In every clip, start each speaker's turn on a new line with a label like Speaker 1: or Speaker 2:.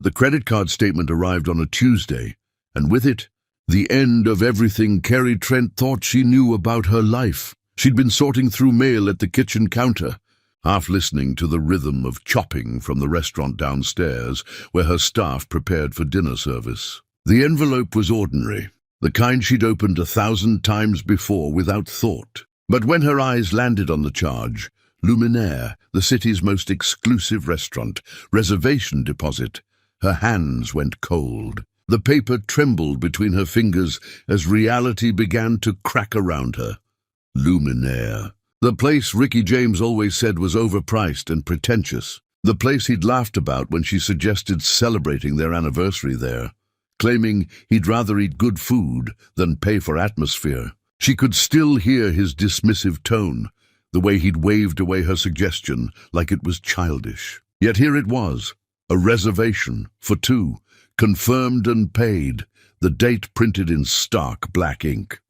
Speaker 1: The credit card statement arrived on a Tuesday, and with it, the end of everything Carrie Trent thought she knew about her life. She'd been sorting through mail at the kitchen counter, half listening to the rhythm of chopping from the restaurant downstairs, where her staff prepared for dinner service. The envelope was ordinary, the kind she'd opened 1,000 times before without thought. But when her eyes landed on the charge, BILLIONAIRE, the city's most exclusive restaurant, reservation deposit, her hands went cold. The paper trembled between her fingers as reality began to crack around her. BILLIONAIRE. The place Ricky James always said was overpriced and pretentious. The place he'd laughed about when she suggested celebrating their anniversary there, claiming he'd rather eat good food than pay for atmosphere. She could still hear his dismissive tone, the way he'd waved away her suggestion like it was childish. Yet here it was, a reservation for two, confirmed and paid, the date printed in stark black ink.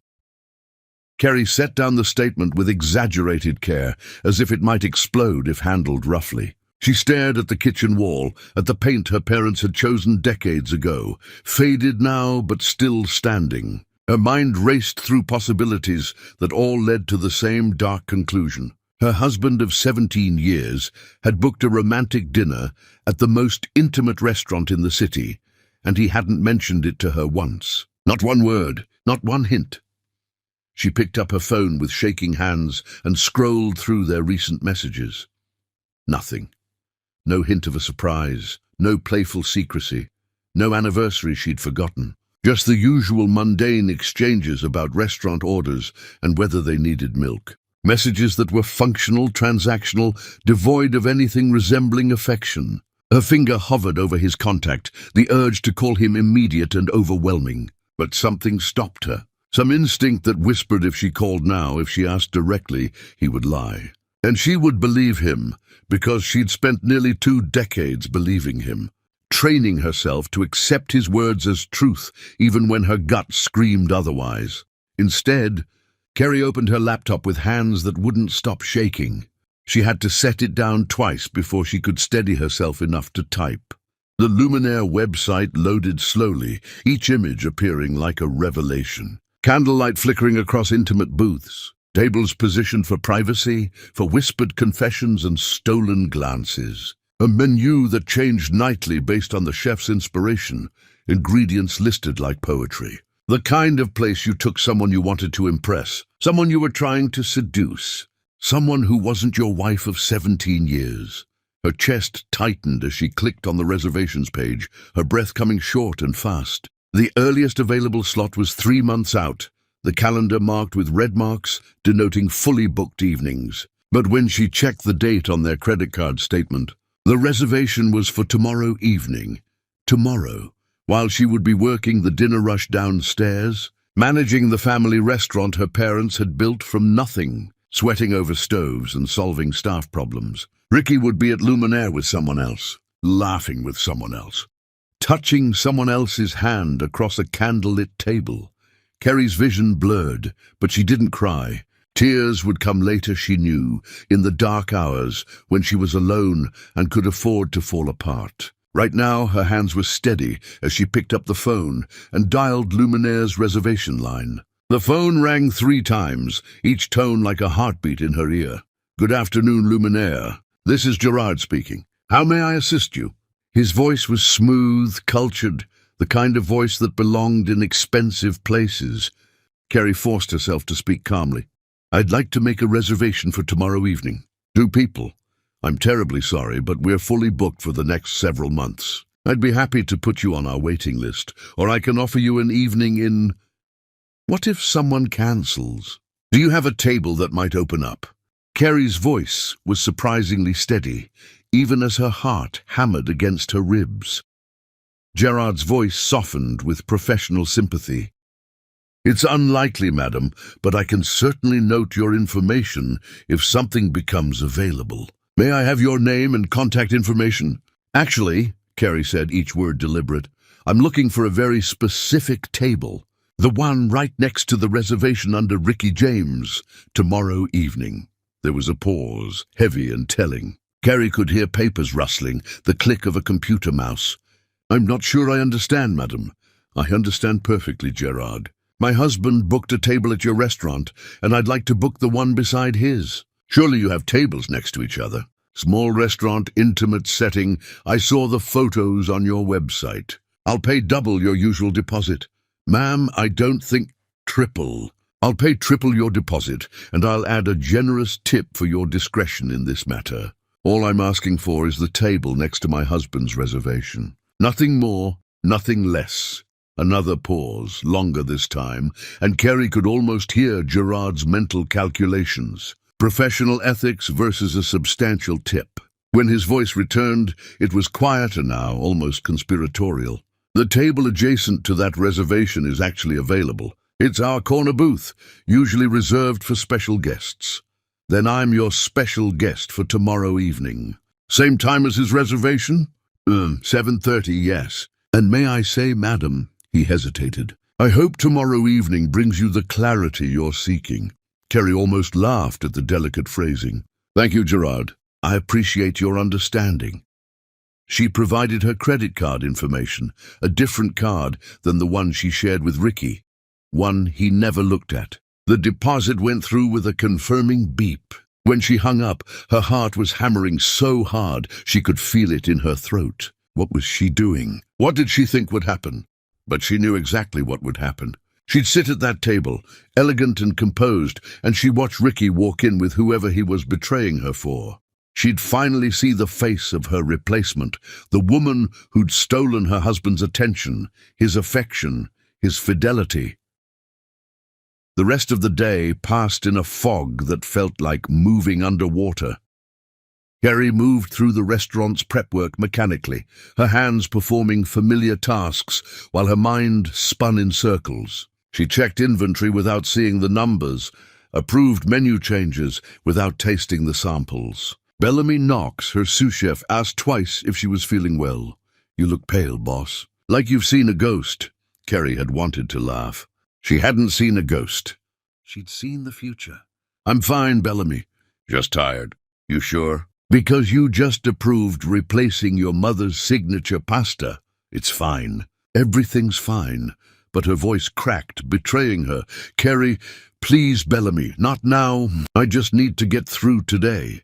Speaker 1: Carrie set down the statement with exaggerated care, as if it might explode if handled roughly. She stared at the kitchen wall, at the paint her parents had chosen decades ago, faded now but still standing. Her mind raced through possibilities that all led to the same dark conclusion. Her husband of 17 years had booked a romantic dinner at the most intimate restaurant in the city, and he hadn't mentioned it to her once. Not one word, not one hint. She picked up her phone with shaking hands and scrolled through their recent messages. Nothing. No hint of a surprise, no playful secrecy, no anniversary she'd forgotten. Just the usual mundane exchanges about restaurant orders and whether they needed milk. Messages that were functional, transactional, devoid of anything resembling affection. Her finger hovered over his contact, the urge to call him immediate and overwhelming. But something stopped her. Some instinct that whispered if she called now, if she asked directly, he would lie. And she would believe him, because she'd spent nearly 2 decades believing him, training herself to accept his words as truth, even when her gut screamed otherwise. Instead, Carrie opened her laptop with hands that wouldn't stop shaking. She had to set it down twice before she could steady herself enough to type. The BILLIONAIRE website loaded slowly, each image appearing like a revelation. Candlelight flickering across intimate booths, tables positioned for privacy, for whispered confessions and stolen glances. A menu that changed nightly based on the chef's inspiration, ingredients listed like poetry. The kind of place you took someone you wanted to impress, someone you were trying to seduce, someone who wasn't your wife of 17 years. Her chest tightened as she clicked on the reservations page, her breath coming short and fast. The earliest available slot was 3 months out, the calendar marked with red marks denoting fully booked evenings. But when she checked the date on their credit card statement, the reservation was for tomorrow evening. Tomorrow, while she would be working the dinner rush downstairs, managing the family restaurant her parents had built from nothing, sweating over stoves and solving staff problems. Ricky would be at BILLIONAIRE with someone else, laughing with someone else, touching someone else's hand across a candlelit table. Carrie's vision blurred, but she didn't cry. Tears would come later, she knew, in the dark hours when she was alone and could afford to fall apart. Right now, her hands were steady as she picked up the phone and dialed BILLIONAIRE's reservation line. The phone rang 3 times, each tone like a heartbeat in her ear. "Good afternoon, BILLIONAIRE. This is Gerard speaking. How may I assist you?" His voice was smooth, cultured, the kind of voice that belonged in expensive places. Carrie forced herself to speak calmly. "I'd like to make a reservation for tomorrow evening. 2 people. I'm terribly sorry, but we're fully booked for the next several months. I'd be happy to put you on our waiting list, or I can offer you an evening in... What if someone cancels? Do you have a table that might open up?" Carrie's voice was surprisingly steady, even as her heart hammered against her ribs. Gerard's voice softened with professional sympathy. "It's unlikely, madam, but I can certainly note your information if something becomes available. May I have your name and contact information?" "Actually," Carrie said, each word deliberate, "I'm looking for a very specific table. The one right next to the reservation under Ricky James, tomorrow evening." There was a pause, heavy and telling. Carrie could hear papers rustling, the click of a computer mouse. I'm not sure I understand, madam. I understand perfectly, Gerard. My husband booked a table at your restaurant, and I'd like to book the one beside his. Surely you have tables next to each other. Small restaurant, intimate setting. I saw the photos on your website. I'll pay double your usual deposit. Ma'am, I don't think triple. I'll pay triple your deposit, and I'll add a generous tip for your discretion in this matter. All I'm asking for is the table next to my husband's reservation. Nothing more, nothing less. Another pause, longer this time, and Kerry could almost hear Gerard's mental calculations. Professional ethics versus a substantial tip. When his voice returned, it was quieter now, almost conspiratorial. The table adjacent to that reservation is actually available. It's our corner booth, usually reserved for special guests. Then I'm your special guest for tomorrow evening. Same time as his reservation? 7:30, yes. And may I say, madam, he hesitated, I hope tomorrow evening brings you the clarity you're seeking. Kerry almost laughed at the delicate phrasing. Thank you, Gerard. I appreciate your understanding. She provided her credit card information, a different card than the one she shared with Ricky, one he never looked at. The deposit went through with a confirming beep. When she hung up, her heart was hammering so hard she could feel it in her throat. What was she doing? What did she think would happen? But she knew exactly what would happen. She'd sit at that table, elegant and composed, and she'd watch Ricky walk in with whoever he was betraying her for. She'd finally see the face of her replacement, the woman who'd stolen her husband's attention, his affection, his fidelity. The rest of the day passed in a fog that felt like moving underwater. Kerry moved through the restaurant's prep work mechanically, her hands performing familiar tasks while her mind spun in circles. She checked inventory without seeing the numbers, approved menu changes without tasting the samples. Bellamy Knox, her sous chef, asked twice if she was feeling well. You look pale, boss. Like you've seen a ghost. Kerry had wanted to laugh. She hadn't seen a ghost. She'd seen the future. I'm fine, Bellamy. Just tired. You sure? Because you just approved replacing your mother's signature pasta. It's fine. Everything's fine. But her voice cracked, betraying her. Kerry, please, Bellamy, not now. I just need to get through today.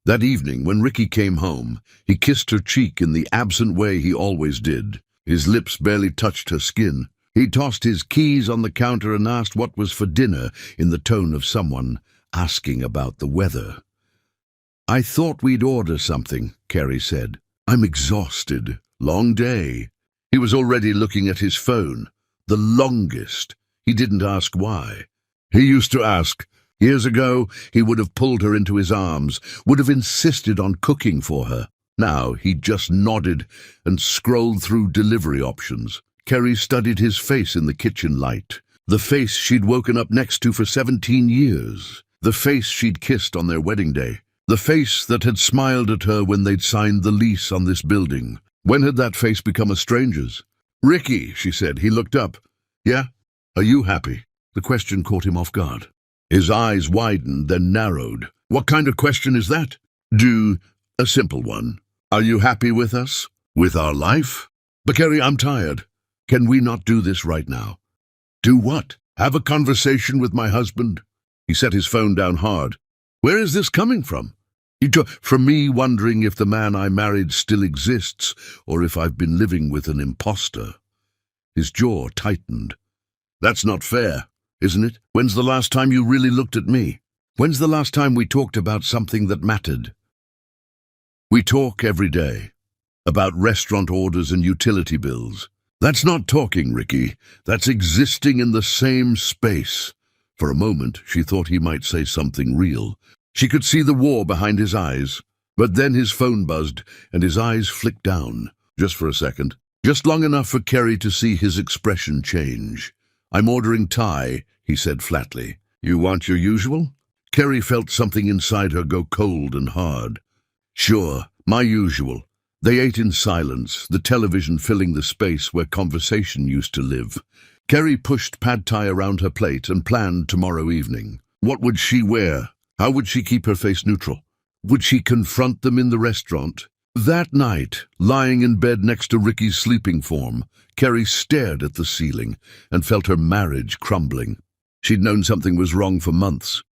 Speaker 1: That evening, when Ricky came home, he kissed her cheek in the absent way he always did. His lips barely touched her skin. He tossed his keys on the counter and asked what was for dinner in the tone of someone asking about the weather. I thought we'd order something, Kerry said. I'm exhausted. Long day. He was already looking at his phone. The longest. He didn't ask why. He used to ask. Years ago, he would have pulled her into his arms, would have insisted on cooking for her. Now he just nodded and scrolled through delivery options. Kerry studied his face in the kitchen light. The face she'd woken up next to for 17 years. The face she'd kissed on their wedding day. The face that had smiled at her when they'd signed the lease on this building. When had that face become a stranger's? Ricky, she said. He looked up. Yeah? Are you happy? The question caught him off guard. His eyes widened, then narrowed. What kind of question is that? A simple one. Are you happy with us? With our life? But Kerry, I'm tired. Can we not do this right now? Do what? Have a conversation with my husband? He set his phone down hard. Where is this coming from? From me wondering if the man I married still exists, or if I've been living with an imposter. His jaw tightened. That's not fair, isn't it? When's the last time you really looked at me? When's the last time we talked about something that mattered? We talk every day. About restaurant orders and utility bills. That's not talking, Ricky. That's existing in the same space. For a moment, she thought he might say something real. She could see the war behind his eyes. But then his phone buzzed, and his eyes flicked down. Just for a second. Just long enough for Kerry to see his expression change. I'm ordering Thai, he said flatly. You want your usual? Kerry felt something inside her go cold and hard. Sure, my usual. They ate in silence, the television filling the space where conversation used to live. Kerry pushed pad thai around her plate and planned tomorrow evening. What would she wear? How would she keep her face neutral? Would she confront them in the restaurant? That night, lying in bed next to Ricky's sleeping form, Carrie stared at the ceiling and felt her marriage crumbling. She'd known something was wrong for months.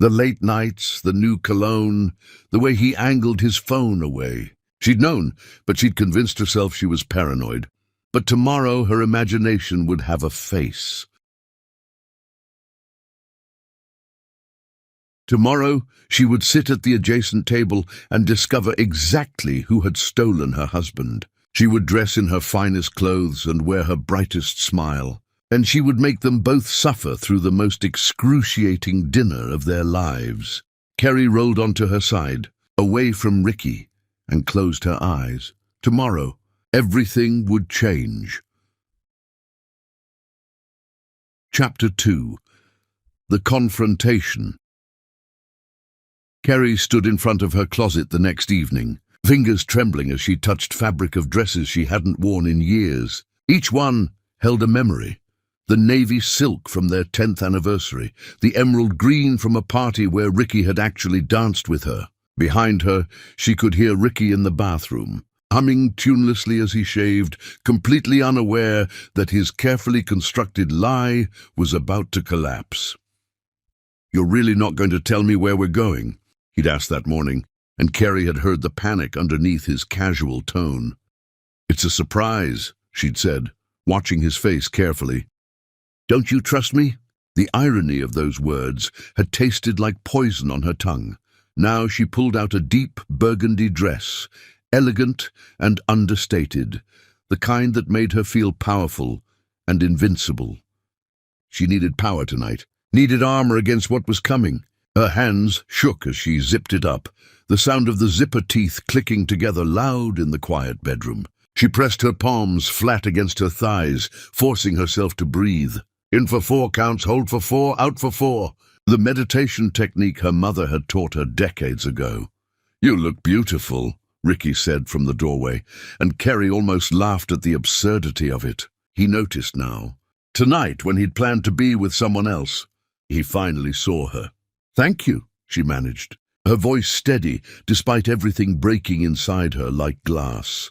Speaker 1: The late nights, the new cologne, the way he angled his phone away. She'd known, but she'd convinced herself she was paranoid. But tomorrow her imagination would have a face. Tomorrow she would sit at the adjacent table and discover exactly who had stolen her husband. She would dress in her finest clothes and wear her brightest smile, and she would make them both suffer through the most excruciating dinner of their lives. Carrie rolled onto her side, away from Ricky, and closed her eyes. Tomorrow, everything would change. Chapter 2. The Confrontation. Carrie stood in front of her closet the next evening, fingers trembling as she touched fabric of dresses she hadn't worn in years. Each one held a memory. The navy silk from their 10th anniversary, the emerald green from a party where Ricky had actually danced with her. Behind her, she could hear Ricky in the bathroom, humming tunelessly as he shaved, completely unaware that his carefully constructed lie was about to collapse. "You're really not going to tell me where we're going?" he'd asked that morning, and Carrie had heard the panic underneath his casual tone. "It's a surprise," she'd said, watching his face carefully. "Don't you trust me?" The irony of those words had tasted like poison on her tongue. Now she pulled out a deep burgundy dress, elegant and understated, the kind that made her feel powerful and invincible. She needed power tonight, needed armor against what was coming. Her hands shook as she zipped it up, the sound of the zipper teeth clicking together loud in the quiet bedroom. She pressed her palms flat against her thighs, forcing herself to breathe. In for 4 counts, hold for 4, out for 4. The meditation technique her mother had taught her decades ago. "You look beautiful," Ricky said from the doorway, and Carrie almost laughed at the absurdity of it. He noticed now. Tonight, when he'd planned to be with someone else, he finally saw her. "Thank you," she managed, her voice steady despite everything breaking inside her like glass.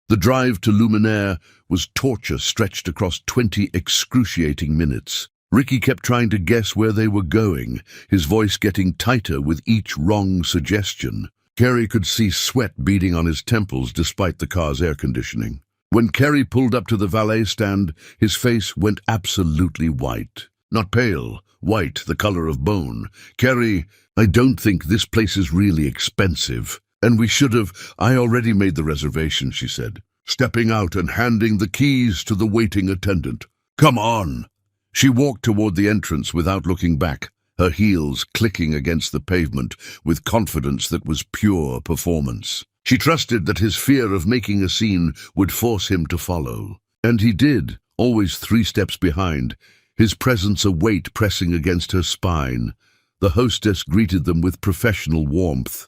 Speaker 1: The drive to BILLIONAIRE was torture stretched across 20 excruciating minutes. Ricky kept trying to guess where they were going, his voice getting tighter with each wrong suggestion. Carrie could see sweat beading on his temples despite the car's air conditioning. When Carrie pulled up to the valet stand, his face went absolutely white. Not pale, white, the color of bone. "Carrie, I don't think this place is really expensive. And we should have. I already made the reservation," she said, stepping out and handing the keys to the waiting attendant. "Come on." She walked toward the entrance without looking back, her heels clicking against the pavement with confidence that was pure performance. She trusted that his fear of making a scene would force him to follow. And he did, always 3 steps behind, his presence a weight pressing against her spine. The hostess greeted them with professional warmth.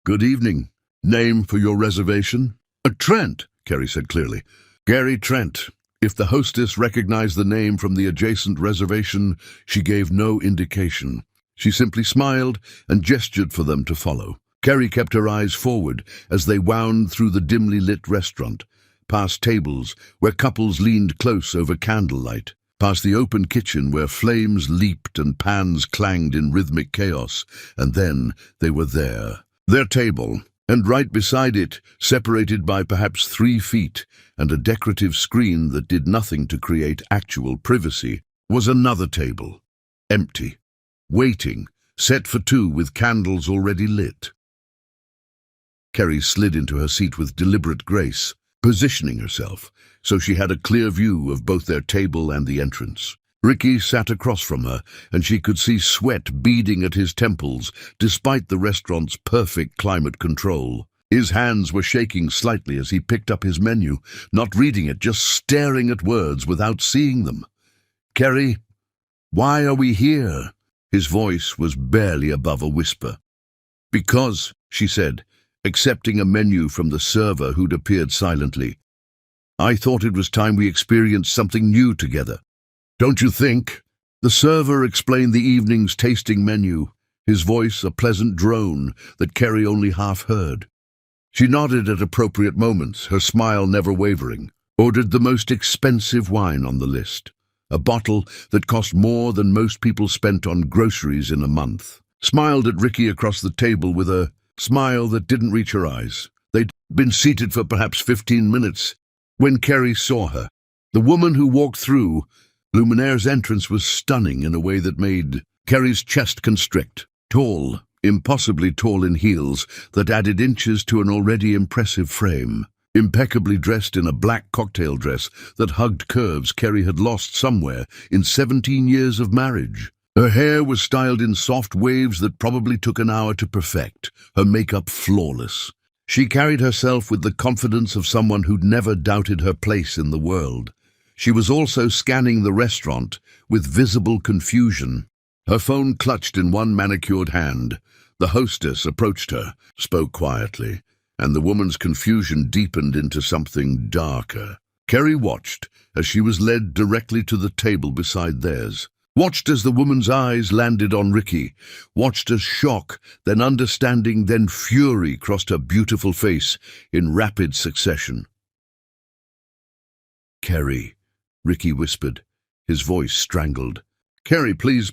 Speaker 1: "Good evening. Name for your reservation?" "Trent," Carrie said clearly. "Gary Trent." If the hostess recognized the name from the adjacent reservation, she gave no indication. She simply smiled and gestured for them to follow. Carrie kept her eyes forward as they wound through the dimly lit restaurant, past tables where couples leaned close over candlelight, past the open kitchen where flames leaped and pans clanged in rhythmic chaos, and then they were there. Their table, and right beside it, separated by perhaps 3 feet and a decorative screen that did nothing to create actual privacy, was another table, empty, waiting, set for 2 with candles already lit. Carrie slid into her seat with deliberate grace, positioning herself so she had a clear view of both their table and the entrance. Ricky sat across from her, and she could see sweat beading at his temples despite the restaurant's perfect climate control. His hands were shaking slightly as he picked up his menu, not reading it, just staring at words without seeing them. "Carrie, why are we here?" His voice was barely above a whisper. "Because," she said, accepting a menu from the server who'd appeared silently, "I thought it was time we experienced something new together." "Don't you think?" The server explained the evening's tasting menu, his voice a pleasant drone that Carrie only half heard. She nodded at appropriate moments, her smile never wavering, ordered the most expensive wine on the list, a bottle that cost more than most people spent on groceries in a month, smiled at Ricky across the table with a smile that didn't reach her eyes. They'd been seated for perhaps 15 minutes when Kerry saw her. The woman who walked through Luminaire's entrance was stunning in a way that made Kerry's chest constrict. Tall, impossibly tall in heels that added inches to an already impressive frame. Impeccably dressed in a black cocktail dress that hugged curves Kerry had lost somewhere in 17 years of marriage. Her hair was styled in soft waves that probably took an hour to perfect, her makeup flawless. She carried herself with the confidence of someone who'd never doubted her place in the world. She was also scanning the restaurant with visible confusion, her phone clutched in one manicured hand. The hostess approached her, spoke quietly, and the woman's confusion deepened into something darker. Kerry watched as she was led directly to the table beside theirs. Watched as the woman's eyes landed on Ricky. Watched as shock, then understanding, then fury crossed her beautiful face in rapid succession. "Kerry," Ricky whispered, his voice strangled. "Kerry, please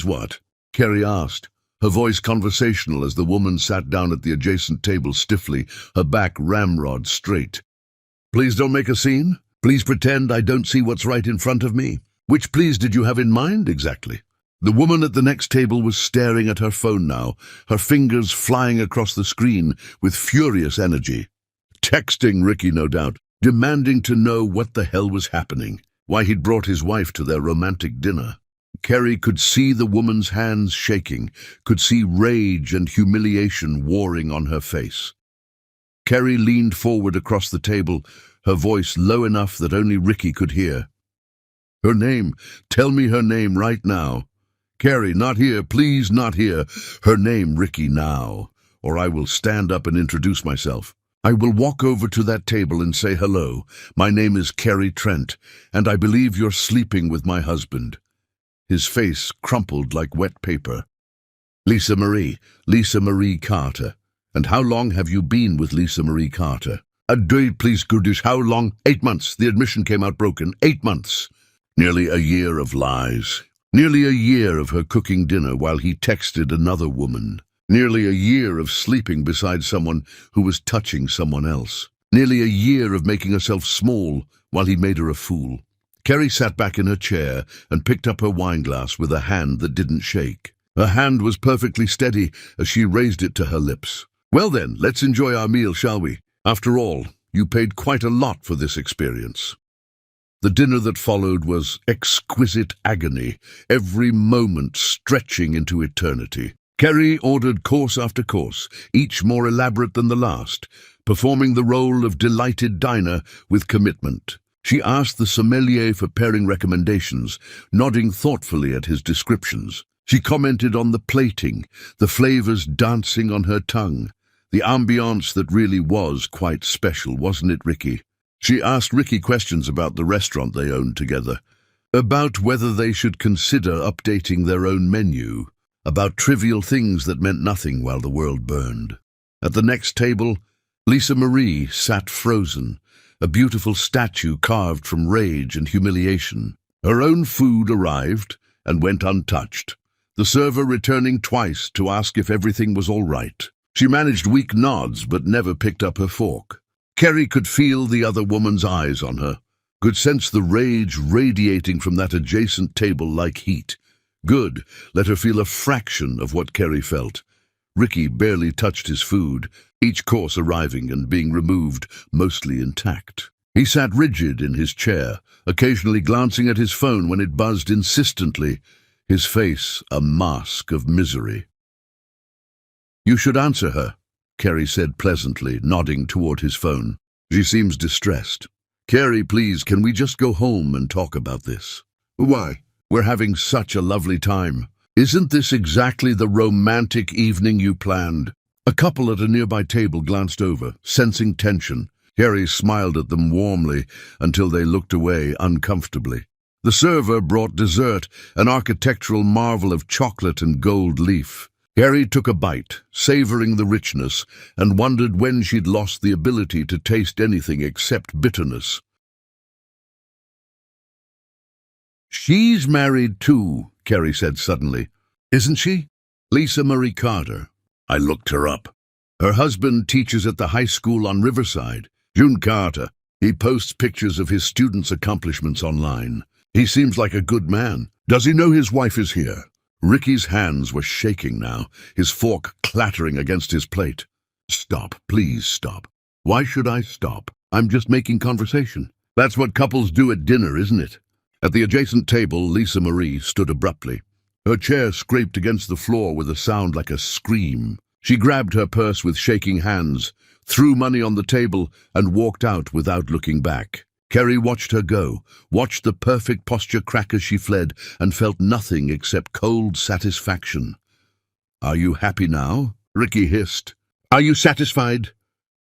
Speaker 1: what?" Kerry asked, her voice conversational as the woman sat down at the adjacent table stiffly, her back ramrod straight. "Please don't make a scene. Please pretend I don't see what's right in front of me. Which please did you have in mind exactly?" The woman at the next table was staring at her phone now, her fingers flying across the screen with furious energy. Texting Ricky, no doubt, demanding to know what the hell was happening, why he'd brought his wife to their romantic dinner. Kerry could see the woman's hands shaking, could see rage and humiliation warring on her face. Kerry leaned forward across the table, her voice low enough that only Ricky could hear. "Her name, tell me her name right now. Kerry, not here, please not here. Her name, Ricky, now, or I will stand up and introduce myself. I will walk over to that table and say hello. My name is Kerry Trent, and I believe you're sleeping with my husband." His face crumpled like wet paper. Lisa Marie Carter. "And how long have you been with Lisa Marie Carter?" Please goodish, how long?" 8 months. The admission came out broken. 8 months. Nearly a year of lies. Nearly a year of her cooking dinner while he texted another woman. Nearly a year of sleeping beside someone who was touching someone else. Nearly a year of making herself small while he made her a fool. Kerry sat back in her chair and picked up her wineglass with a hand that didn't shake. Her hand was perfectly steady as she raised it to her lips. "Well then, let's enjoy our meal, shall we? After all, you paid quite a lot for this experience." The dinner that followed was exquisite agony, every moment stretching into eternity. Kerry ordered course after course, each more elaborate than the last, performing the role of delighted diner with commitment. She asked the sommelier for pairing recommendations, nodding thoughtfully at his descriptions. She commented on the plating, the flavors dancing on her tongue, the ambiance that really was quite special, wasn't it, Ricky? She asked Ricky questions about the restaurant they owned together, about whether they should consider updating their own menu, about trivial things that meant nothing while the world burned. At the next table, Lisa Marie sat frozen, a beautiful statue carved from rage and humiliation. Her own food arrived and went untouched, the server returning twice to ask if everything was all right. She managed weak nods but never picked up her fork. Kerry could feel the other woman's eyes on her, could sense the rage radiating from that adjacent table like heat. Good, let her feel a fraction of what Kerry felt. Ricky barely touched his food, each course arriving and being removed mostly intact. He sat rigid in his chair, occasionally glancing at his phone when it buzzed insistently, his face a mask of misery. "You should answer her," Kerry said pleasantly, nodding toward his phone. "She seems distressed." "Kerry, please, can we just go home and talk about this?" "Why? We're having such a lovely time. Isn't this exactly the romantic evening you planned?" A couple at a nearby table glanced over, sensing tension. Kerry smiled at them warmly until they looked away uncomfortably. The server brought dessert, an architectural marvel of chocolate and gold leaf. Carrie took a bite, savoring the richness, and wondered when she'd lost the ability to taste anything except bitterness. "She's married too," Carrie said suddenly. "Isn't she?" "Lisa Marie Carter." I looked her up. Her husband teaches at the high school on Riverside. June Carter. He posts pictures of his students' accomplishments online. He seems like a good man. Does he know his wife is here? Ricky's hands were shaking now, his fork clattering against his plate. "Stop, please stop." "Why should I stop? I'm just making conversation." "That's what couples do at dinner, isn't it?" At the adjacent table, Lisa Marie stood abruptly. Her chair scraped against the floor with a sound like a scream. She grabbed her purse with shaking hands, threw money on the table, and walked out without looking back. Carrie watched her go, watched the perfect posture crack as she fled, and felt nothing except cold satisfaction. "Are you happy now?" Ricky hissed. "Are you satisfied?"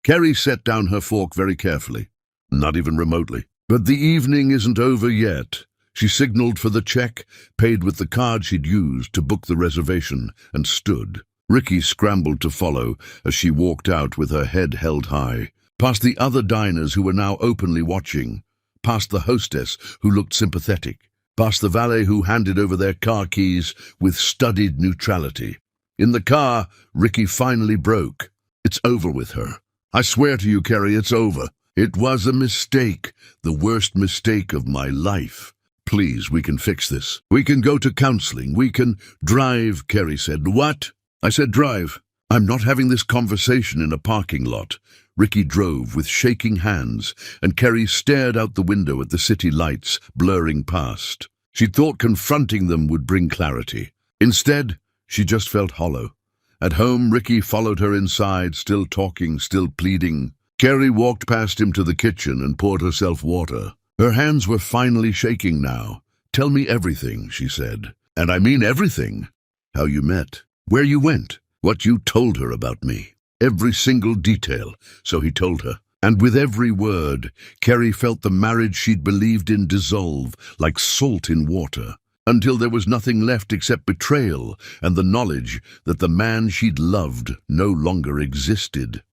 Speaker 1: Carrie set down her fork very carefully. "Not even remotely." But the evening isn't over yet. She signaled for the check, paid with the card she'd used to book the reservation, and stood. Ricky scrambled to follow as she walked out with her head held high, past the other diners who were now openly watching, past the hostess who looked sympathetic, past the valet who handed over their car keys with studied neutrality. In the car, Ricky finally broke. "It's over with her. I swear to you, Carrie, it's over. It was a mistake, the worst mistake of my life. Please, we can fix this. We can go to counseling. We can drive," Carrie said. "What?" I said drive. "I'm not having this conversation in a parking lot." Ricky drove with shaking hands, and Carrie stared out the window at the city lights blurring past. She thought confronting them would bring clarity. Instead, she just felt hollow. At home, Ricky followed her inside, still talking, still pleading. Carrie walked past him to the kitchen and poured herself water. Her hands were finally shaking now. "Tell me everything," she said. "And I mean everything. How you met, where you went, what you told her about me. Every single detail," so he told her. And with every word, Carrie felt the marriage she'd believed in dissolve like salt in water, until there was nothing left except betrayal and the knowledge that the man she'd loved no longer existed.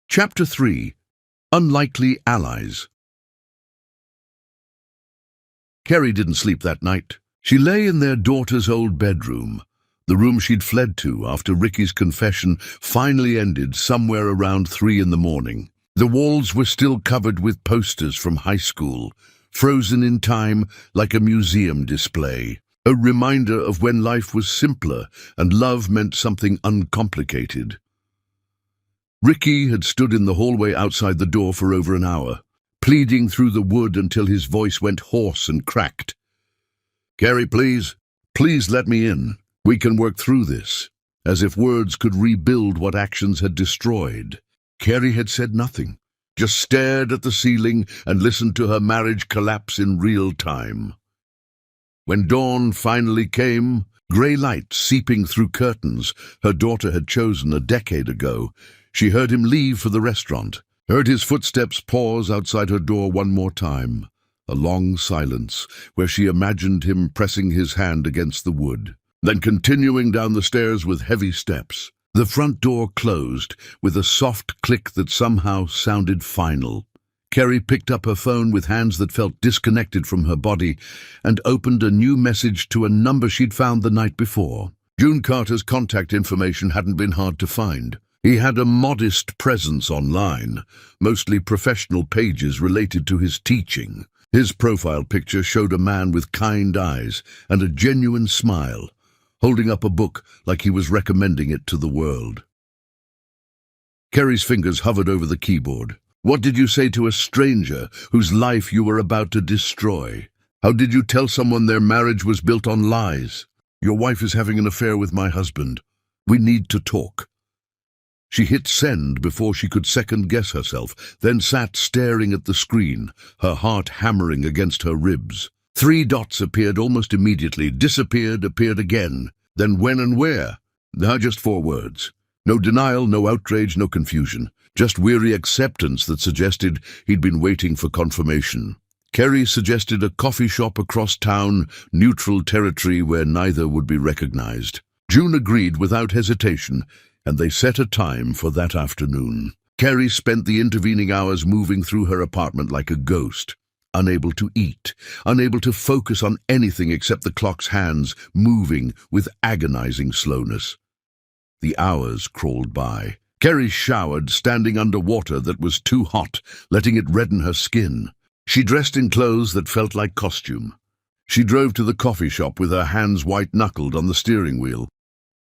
Speaker 1: Chapter 3. Unlikely Allies. Carrie didn't sleep that night. She lay in their daughter's old bedroom, the room she'd fled to after Ricky's confession finally ended somewhere around 3 in the morning. The walls were still covered with posters from high school, frozen in time like a museum display, a reminder of when life was simpler and love meant something uncomplicated. Ricky had stood in the hallway outside the door for over an hour, pleading through the wood until his voice went hoarse and cracked. "Carrie, please let me in. We can work through this," as if words could rebuild what actions had destroyed. Carrie had said nothing, just stared at the ceiling and listened to her marriage collapse in real time. When dawn finally came, grey light seeping through curtains her daughter had chosen a decade ago, she heard him leave for the restaurant, heard his footsteps pause outside her door one more time, a long silence where she imagined him pressing his hand against the wood, then continuing down the stairs with heavy steps. The front door closed with a soft click that somehow sounded final. Carrie picked up her phone with hands that felt disconnected from her body and opened a new message to a number she'd found the night before. June Carter's contact information hadn't been hard to find. He had a modest presence online, mostly professional pages related to his teaching. His profile picture showed a man with kind eyes and a genuine smile, holding up a book like he was recommending it to the world. Carrie's fingers hovered over the keyboard. What did you say to a stranger whose life you were about to destroy? How did you tell someone their marriage was built on lies? Your wife is having an affair with my husband. We need to talk. She hit send before she could second-guess herself, then sat staring at the screen, her heart hammering against her ribs. 3 dots appeared almost immediately, disappeared, appeared again. Then when and where? Just 4 words. No denial, no outrage, no confusion. Just weary acceptance that suggested he'd been waiting for confirmation. Kerry suggested a coffee shop across town, neutral territory where neither would be recognized. June agreed without hesitation, and they set a time for that afternoon. Kerry spent the intervening hours moving through her apartment like a ghost, unable to eat, unable to focus on anything except the clock's hands moving with agonizing slowness. The hours crawled by. Kerry showered, standing under water that was too hot, letting it redden her skin. She dressed in clothes that felt like costume. She drove to the coffee shop with her hands white-knuckled on the steering wheel.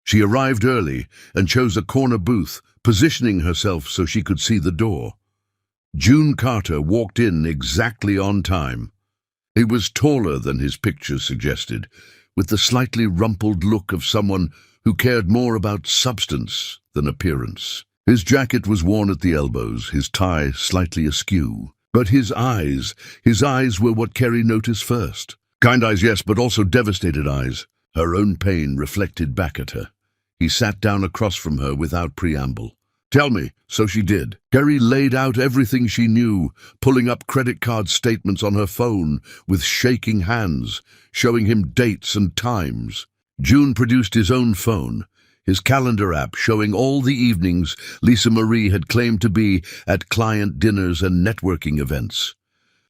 Speaker 1: She arrived early and chose a corner booth, positioning herself so she could see the door. June Carter walked in exactly on time. He was taller than his picture suggested, with the slightly rumpled look of someone who cared more about substance than appearance. His jacket was worn at the elbows, his tie slightly askew. But his eyes were what Kerry noticed first. Kind eyes, yes, but also devastated eyes. Her own pain reflected back at her. He sat down across from her without preamble. "Tell me." So she did. Kerry laid out everything she knew, pulling up credit card statements on her phone with shaking hands, showing him dates and times. June produced his own phone, his calendar app showing all the evenings Lisa Marie had claimed to be at client dinners and networking events.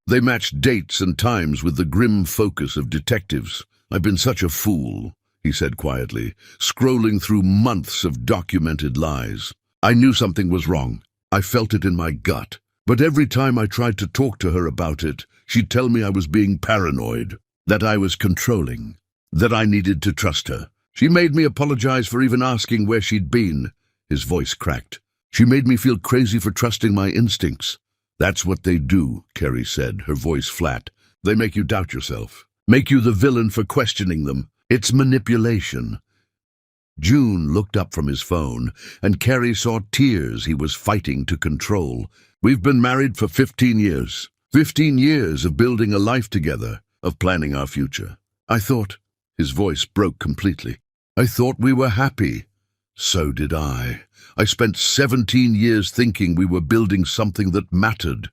Speaker 1: They matched dates and times with the grim focus of detectives. "I've been such a fool," he said quietly, scrolling through months of documented lies. "I knew something was wrong. I felt it in my gut. But every time I tried to talk to her about it, she'd tell me I was being paranoid, that I was controlling, that I needed to trust her. She made me apologize for even asking where she'd been." His voice cracked. "She made me feel crazy for trusting my instincts." "That's what they do," Kerry said, her voice flat. "They make you doubt yourself, make you the villain for questioning them. It's manipulation." June looked up from his phone, and Kerry saw tears he was fighting to control. "We've been married for 15 years. 15 years of building a life together, of planning our future. I thought—" His voice broke completely. "I thought we were happy." "So did I. I spent 17 years thinking we were building something that mattered."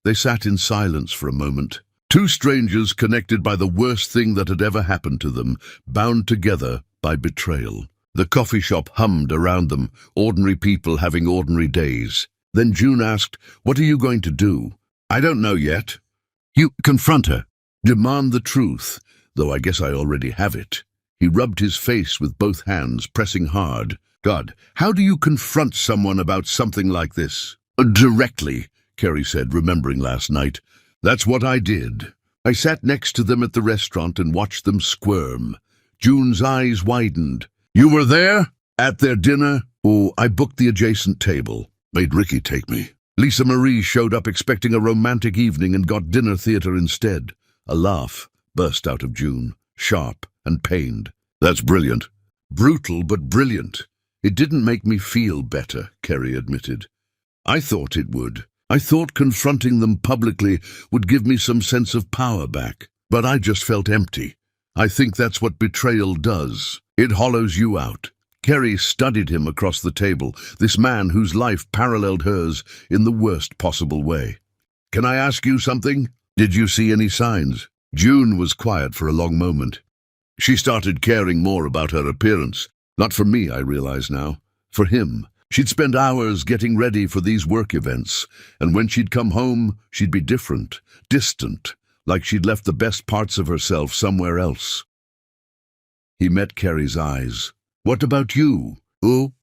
Speaker 1: They sat in silence for a moment. Two strangers connected by the worst thing that had ever happened to them, bound together by betrayal. The coffee shop hummed around them, ordinary people having ordinary days. Then June asked, "What are you going to do?" "I don't know yet." "You confront her. Demand the truth, though I guess I already have it." He rubbed his face with both hands, pressing hard. "God, how do you confront someone about something like this?" "Directly," Kerry said, remembering last night. "That's what I did. I sat next to them at the restaurant and watched them squirm." June's eyes widened. "You were there? At their dinner?" "Oh, I booked the adjacent table. Made Ricky take me." Lisa Marie showed up expecting a romantic evening and got dinner theater instead. A laugh burst out of June, sharp and pained. "That's brilliant." "Brutal, but brilliant." "It didn't make me feel better," Kerry admitted. "I thought it would. I thought confronting them publicly would give me some sense of power back. But I just felt empty. I think that's what betrayal does. It hollows you out." Kerry studied him across the table, this man whose life paralleled hers in the worst possible way. "Can I ask you something? Did you see any signs?" June was quiet for a long moment. She started caring more about her appearance. Not for me, I realize now. For him. She'd spend hours getting ready for these work events, and when she'd come home, she'd be different, distant, like she'd left the best parts of herself somewhere else. He met Kerry's eyes. "What about you?" "Oh?"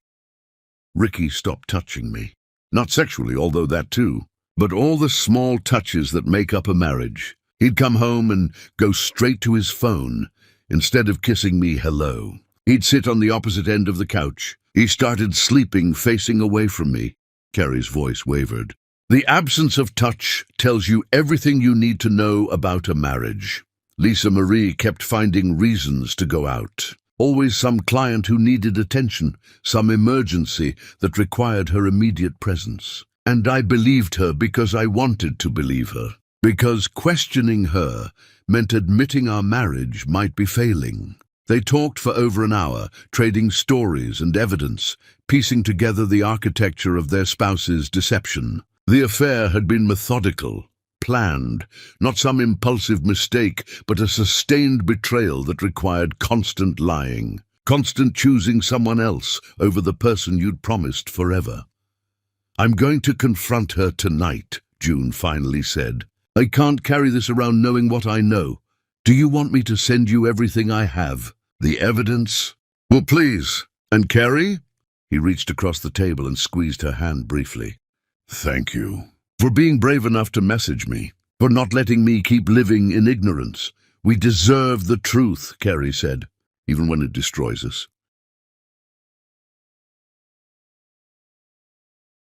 Speaker 1: "Ricky stopped touching me. Not sexually, although that too, but all the small touches that make up a marriage. He'd come home and go straight to his phone. Instead of kissing me hello, he'd sit on the opposite end of the couch. He started sleeping facing away from me." Kerry's voice wavered. "The absence of touch tells you everything you need to know about a marriage." Lisa Marie kept finding reasons to go out. Always some client who needed attention, some emergency that required her immediate presence. And I believed her because I wanted to believe her. Because questioning her meant admitting our marriage might be failing. They talked for over an hour, trading stories and evidence, piecing together the architecture of their spouse's deception. The affair had been methodical, planned, not some impulsive mistake, but a sustained betrayal that required constant lying, constant choosing someone else over the person you'd promised forever. "I'm going to confront her tonight," June finally said. "I can't carry this around knowing what I know. Do you want me to send you everything I have? The evidence?" "Well, please. And Carrie?" He reached across the table and squeezed her hand briefly. "Thank you. For being brave enough to message me. For not letting me keep living in ignorance. We deserve the truth," Carrie said, "even when it destroys us."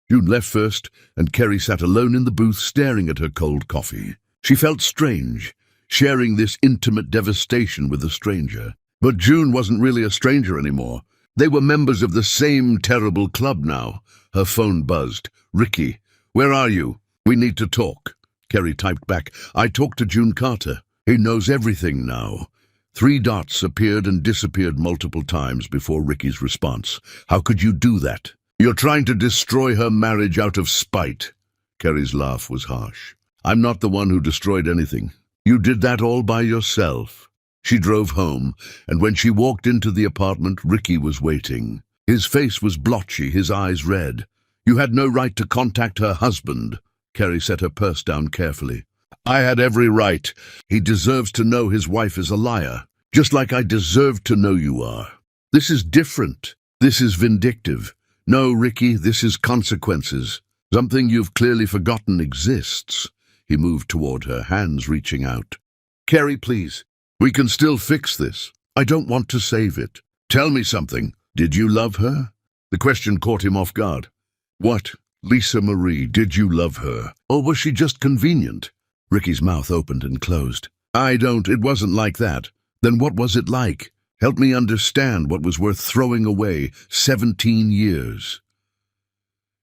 Speaker 1: June left first, and Carrie sat alone in the booth staring at her cold coffee. She felt strange, sharing this intimate devastation with a stranger. But June wasn't really a stranger anymore. They were members of the same terrible club now. Her phone buzzed. "Ricky, where are you? We need to talk." Carrie typed back, "I talked to June Carter. He knows everything now." 3 dots appeared and disappeared multiple times before Ricky's response. "How could you do that? You're trying to destroy her marriage out of spite." Carrie's laugh was harsh. "I'm not the one who destroyed anything. You did that all by yourself." She drove home, and when she walked into the apartment, Ricky was waiting. His face was blotchy, his eyes red. "You had no right to contact her husband." Carrie set her purse down carefully. "I had every right. He deserves to know his wife is a liar, just like I deserve to know you are. This is different. This is vindictive. No, Ricky, this is consequences. Something you've clearly forgotten exists." He moved toward her, hands reaching out. "Carrie, please. We can still fix this. I don't want to save it. Tell me something. Did you love her?" The question caught him off guard. "What? Lisa Marie, did you love her? Or was she just convenient?" Ricky's mouth opened and closed. It wasn't like that. Then what was it like? Help me understand what was worth throwing away 17 years.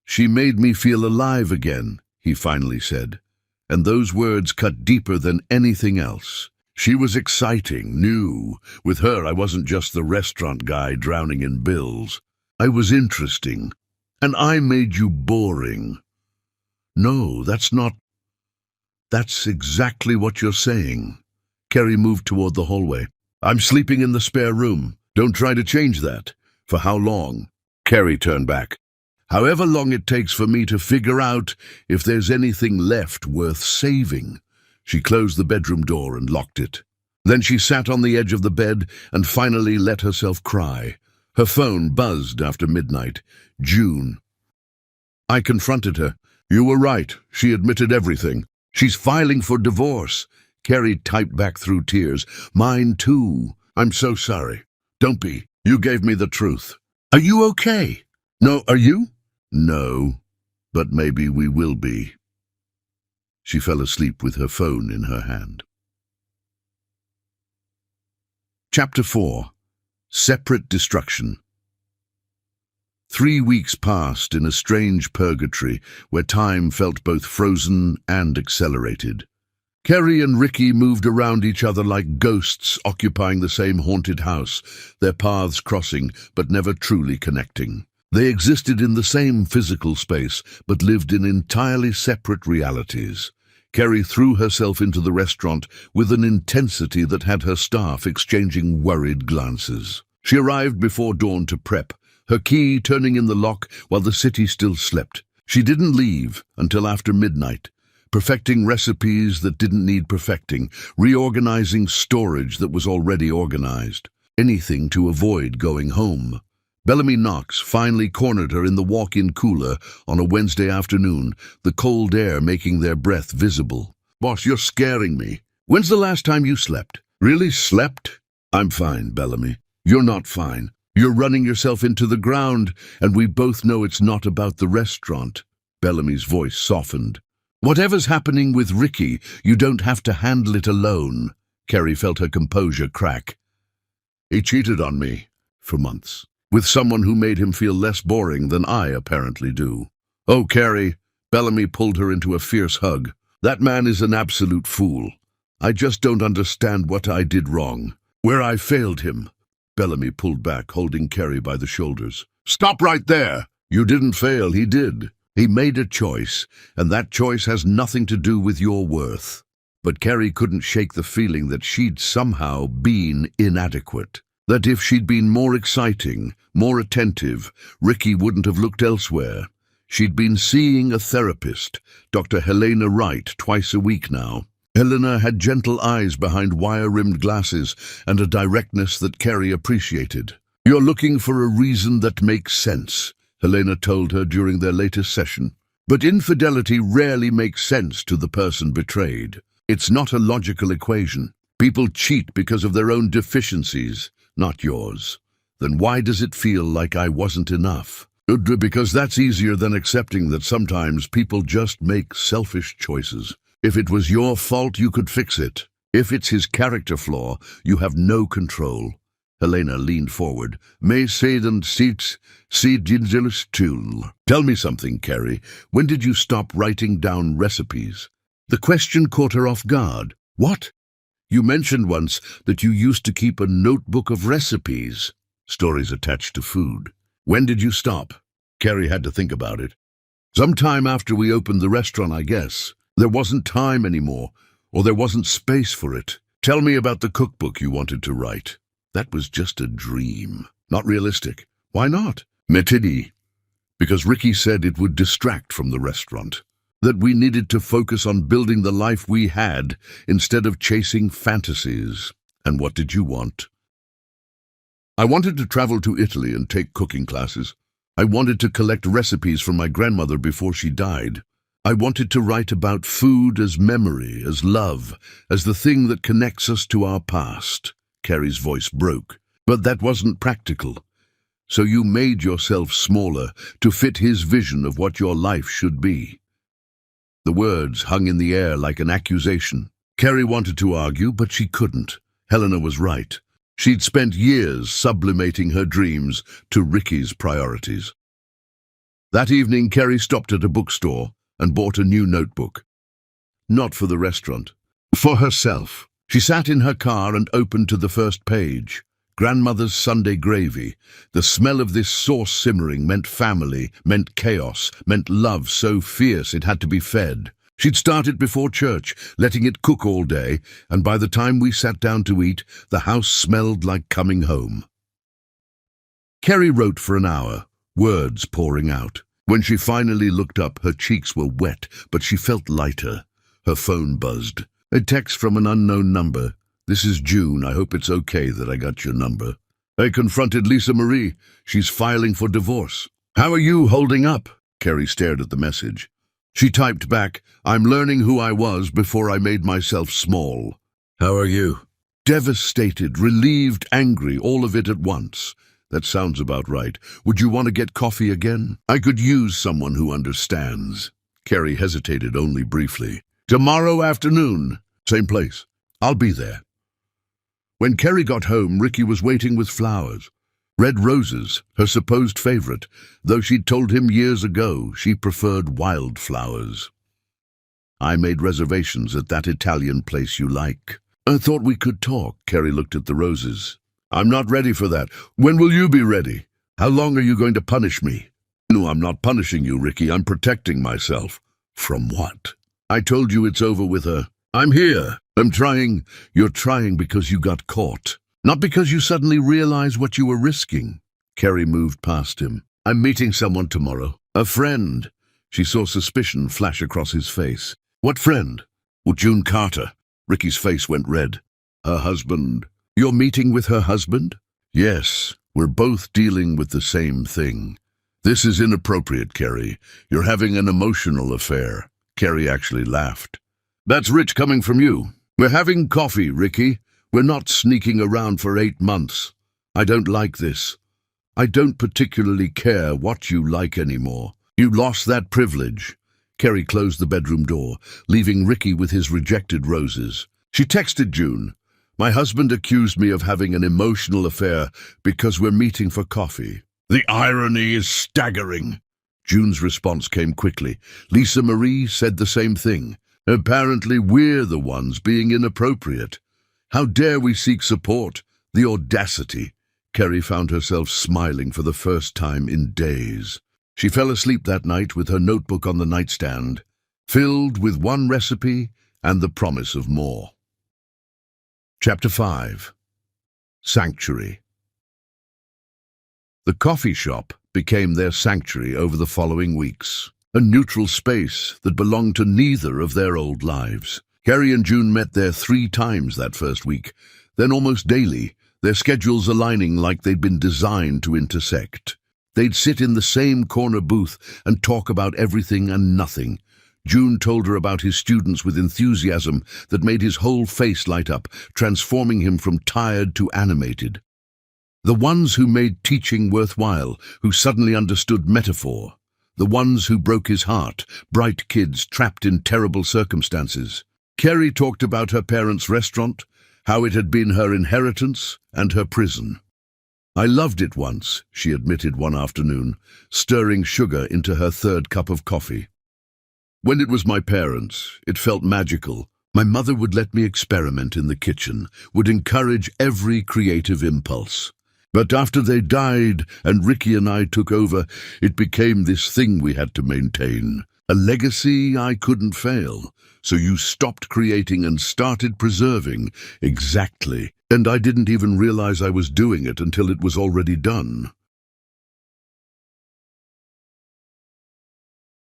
Speaker 1: "She made me feel alive again," he finally said, and those words cut deeper than anything else. "She was exciting, new. With her, I wasn't just the restaurant guy drowning in bills. I was interesting. And I made you boring." "No, that's exactly what you're saying." Carrie moved toward the hallway. "I'm sleeping in the spare room. Don't try to change that." "For how long?" Carrie turned back. "However long it takes for me to figure out if there's anything left worth saving." She closed the bedroom door and locked it. Then she sat on the edge of the bed and finally let herself cry. Her phone buzzed after midnight. June. I confronted her. "You were right. She admitted everything. She's filing for divorce." Carrie typed back through tears. "Mine too. I'm so sorry." "Don't be. You gave me the truth." "Are you okay?" "No, are you?" "No, but maybe we will be." She fell asleep with her phone in her hand. Chapter 4. Separate Destruction. 3 weeks passed in a strange purgatory where time felt both frozen and accelerated. Carrie and Ricky moved around each other like ghosts occupying the same haunted house, their paths crossing but never truly connecting. They existed in the same physical space but lived in entirely separate realities. Carrie threw herself into the restaurant with an intensity that had her staff exchanging worried glances. She arrived before dawn to prep, her key turning in the lock while the city still slept. She didn't leave until after midnight, perfecting recipes that didn't need perfecting, reorganizing storage that was already organized. Anything to avoid going home. Bellamy Knox finally cornered her in the walk-in cooler on a Wednesday afternoon, the cold air making their breath visible. "Boss, you're scaring me. When's the last time you slept?" "Really slept?" "I'm fine, Bellamy." "You're not fine. You're running yourself into the ground, and we both know it's not about the restaurant." Bellamy's voice softened. "Whatever's happening with Ricky, you don't have to handle it alone." Carrie felt her composure crack. "He cheated on me for months, with someone who made him feel less boring than I apparently do." "Oh, Carrie," Bellamy pulled her into a fierce hug. "That man is an absolute fool. I just don't understand what I did wrong, where I failed him." Bellamy pulled back, holding Carrie by the shoulders. "Stop right there! You didn't fail, he did. He made a choice, and that choice has nothing to do with your worth. But Carrie couldn't shake the feeling that she'd somehow been inadequate. That if she'd been more exciting, more attentive, Ricky wouldn't have looked elsewhere. She'd been seeing a therapist, Dr. Helena Wright, twice a week now. Helena had gentle eyes behind wire-rimmed glasses and a directness that Carrie appreciated. "You're looking for a reason that makes sense," Helena told her during their latest session. "But infidelity rarely makes sense to the person betrayed. It's not a logical equation. People cheat because of their own deficiencies, not yours. Then why does it feel like I wasn't enough?" Because that's easier than accepting that sometimes people just make selfish choices. If it was your fault, you could fix it. If it's his character flaw, you have no control. Helena leaned forward. Tell me something, Carrie. When did you stop writing down recipes? The question caught her off guard. What? You mentioned once that you used to keep a notebook of recipes, stories attached to food. When did you stop? Carrie had to think about it. Sometime after we opened the restaurant, I guess. There wasn't time anymore, or there wasn't space for it. Tell me about the cookbook you wanted to write. That was just a dream. Not realistic. Why not? Metidi. Because Ricky said it would distract from the restaurant. That we needed to focus on building the life we had instead of chasing fantasies. And what did you want? I wanted to travel to Italy and take cooking classes. I wanted to collect recipes from my grandmother before she died. I wanted to write about food as memory, as love, as the thing that connects us to our past. Carrie's voice broke. But that wasn't practical. So you made yourself smaller to fit his vision of what your life should be. The words hung in the air like an accusation. Carrie wanted to argue, but she couldn't. Helena was right. She'd spent years sublimating her dreams to Ricky's priorities. That evening, Carrie stopped at a bookstore and bought a new notebook. Not for the restaurant. For herself. She sat in her car and opened to the first page. Grandmother's Sunday gravy. The smell of this sauce simmering meant family, meant chaos, meant love so fierce it had to be fed. She'd started before church, letting it cook all day, and by the time we sat down to eat, the house smelled like coming home. Carrie wrote for an hour, words pouring out. When she finally looked up, her cheeks were wet, but she felt lighter. Her phone buzzed. A text from an unknown number. "This is June. I hope it's okay that I got your number." I confronted Lisa Marie. She's filing for divorce. "How are you holding up?" Carrie stared at the message. She typed back, "I'm learning who I was before I made myself small." "How are you?" Devastated, relieved, angry, all of it at once. That sounds about right. Would you want to get coffee again? I could use someone who understands. Carrie hesitated only briefly. Tomorrow afternoon. Same place. I'll be there. When Carrie got home, Ricky was waiting with flowers. Red roses, her supposed favorite, though she'd told him years ago she preferred wildflowers. "I made reservations at that Italian place you like." "I thought we could talk." Carrie looked at the roses. "I'm not ready for that. When will you be ready? How long are you going to punish me?" "No, I'm not punishing you, Ricky. I'm protecting myself." "From what?" "I told you it's over with her. I'm here. I'm trying." "You're trying because you got caught. Not because you suddenly realize what you were risking." Carrie moved past him. "I'm meeting someone tomorrow. A friend." She saw suspicion flash across his face. "What friend?" "Well, June Carter." Ricky's face went red. "Her husband." "You're meeting with her husband?" "Yes. We're both dealing with the same thing." "This is inappropriate, Carrie. You're having an emotional affair." Carrie actually laughed. "That's rich coming from you. We're having coffee, Ricky. We're not sneaking around for 8 months. I don't like this. I don't particularly care what you like anymore. You lost that privilege." Carrie closed the bedroom door, leaving Ricky with his rejected roses. She texted June. "My husband accused me of having an emotional affair because we're meeting for coffee." "The irony is staggering." June's response came quickly. Lisa Marie said the same thing. "Apparently we're the ones being inappropriate. How dare we seek support? The audacity." Carrie found herself smiling for the first time in days. She fell asleep that night with her notebook on the nightstand, filled with one recipe and the promise of more. Chapter 5. Sanctuary. The coffee shop became their sanctuary over the following weeks, a neutral space that belonged to neither of their old lives. Carrie and June met there 3 times that first week, then almost daily, their schedules aligning like they'd been designed to intersect. They'd sit in the same corner booth and talk about everything and nothing. June told her about his students with enthusiasm that made his whole face light up, transforming him from tired to animated. The ones who made teaching worthwhile, who suddenly understood metaphor. The ones who broke his heart, bright kids trapped in terrible circumstances. Carrie talked about her parents' restaurant, how it had been her inheritance and her prison. "I loved it once," she admitted one afternoon, stirring sugar into her 3rd cup of coffee. "When it was my parents, it felt magical. My mother would let me experiment in the kitchen, would encourage every creative impulse. But after they died and Ricky and I took over, it became this thing we had to maintain. A legacy I couldn't fail. So you stopped creating and started preserving." "Exactly. And I didn't even realize I was doing it until it was already done."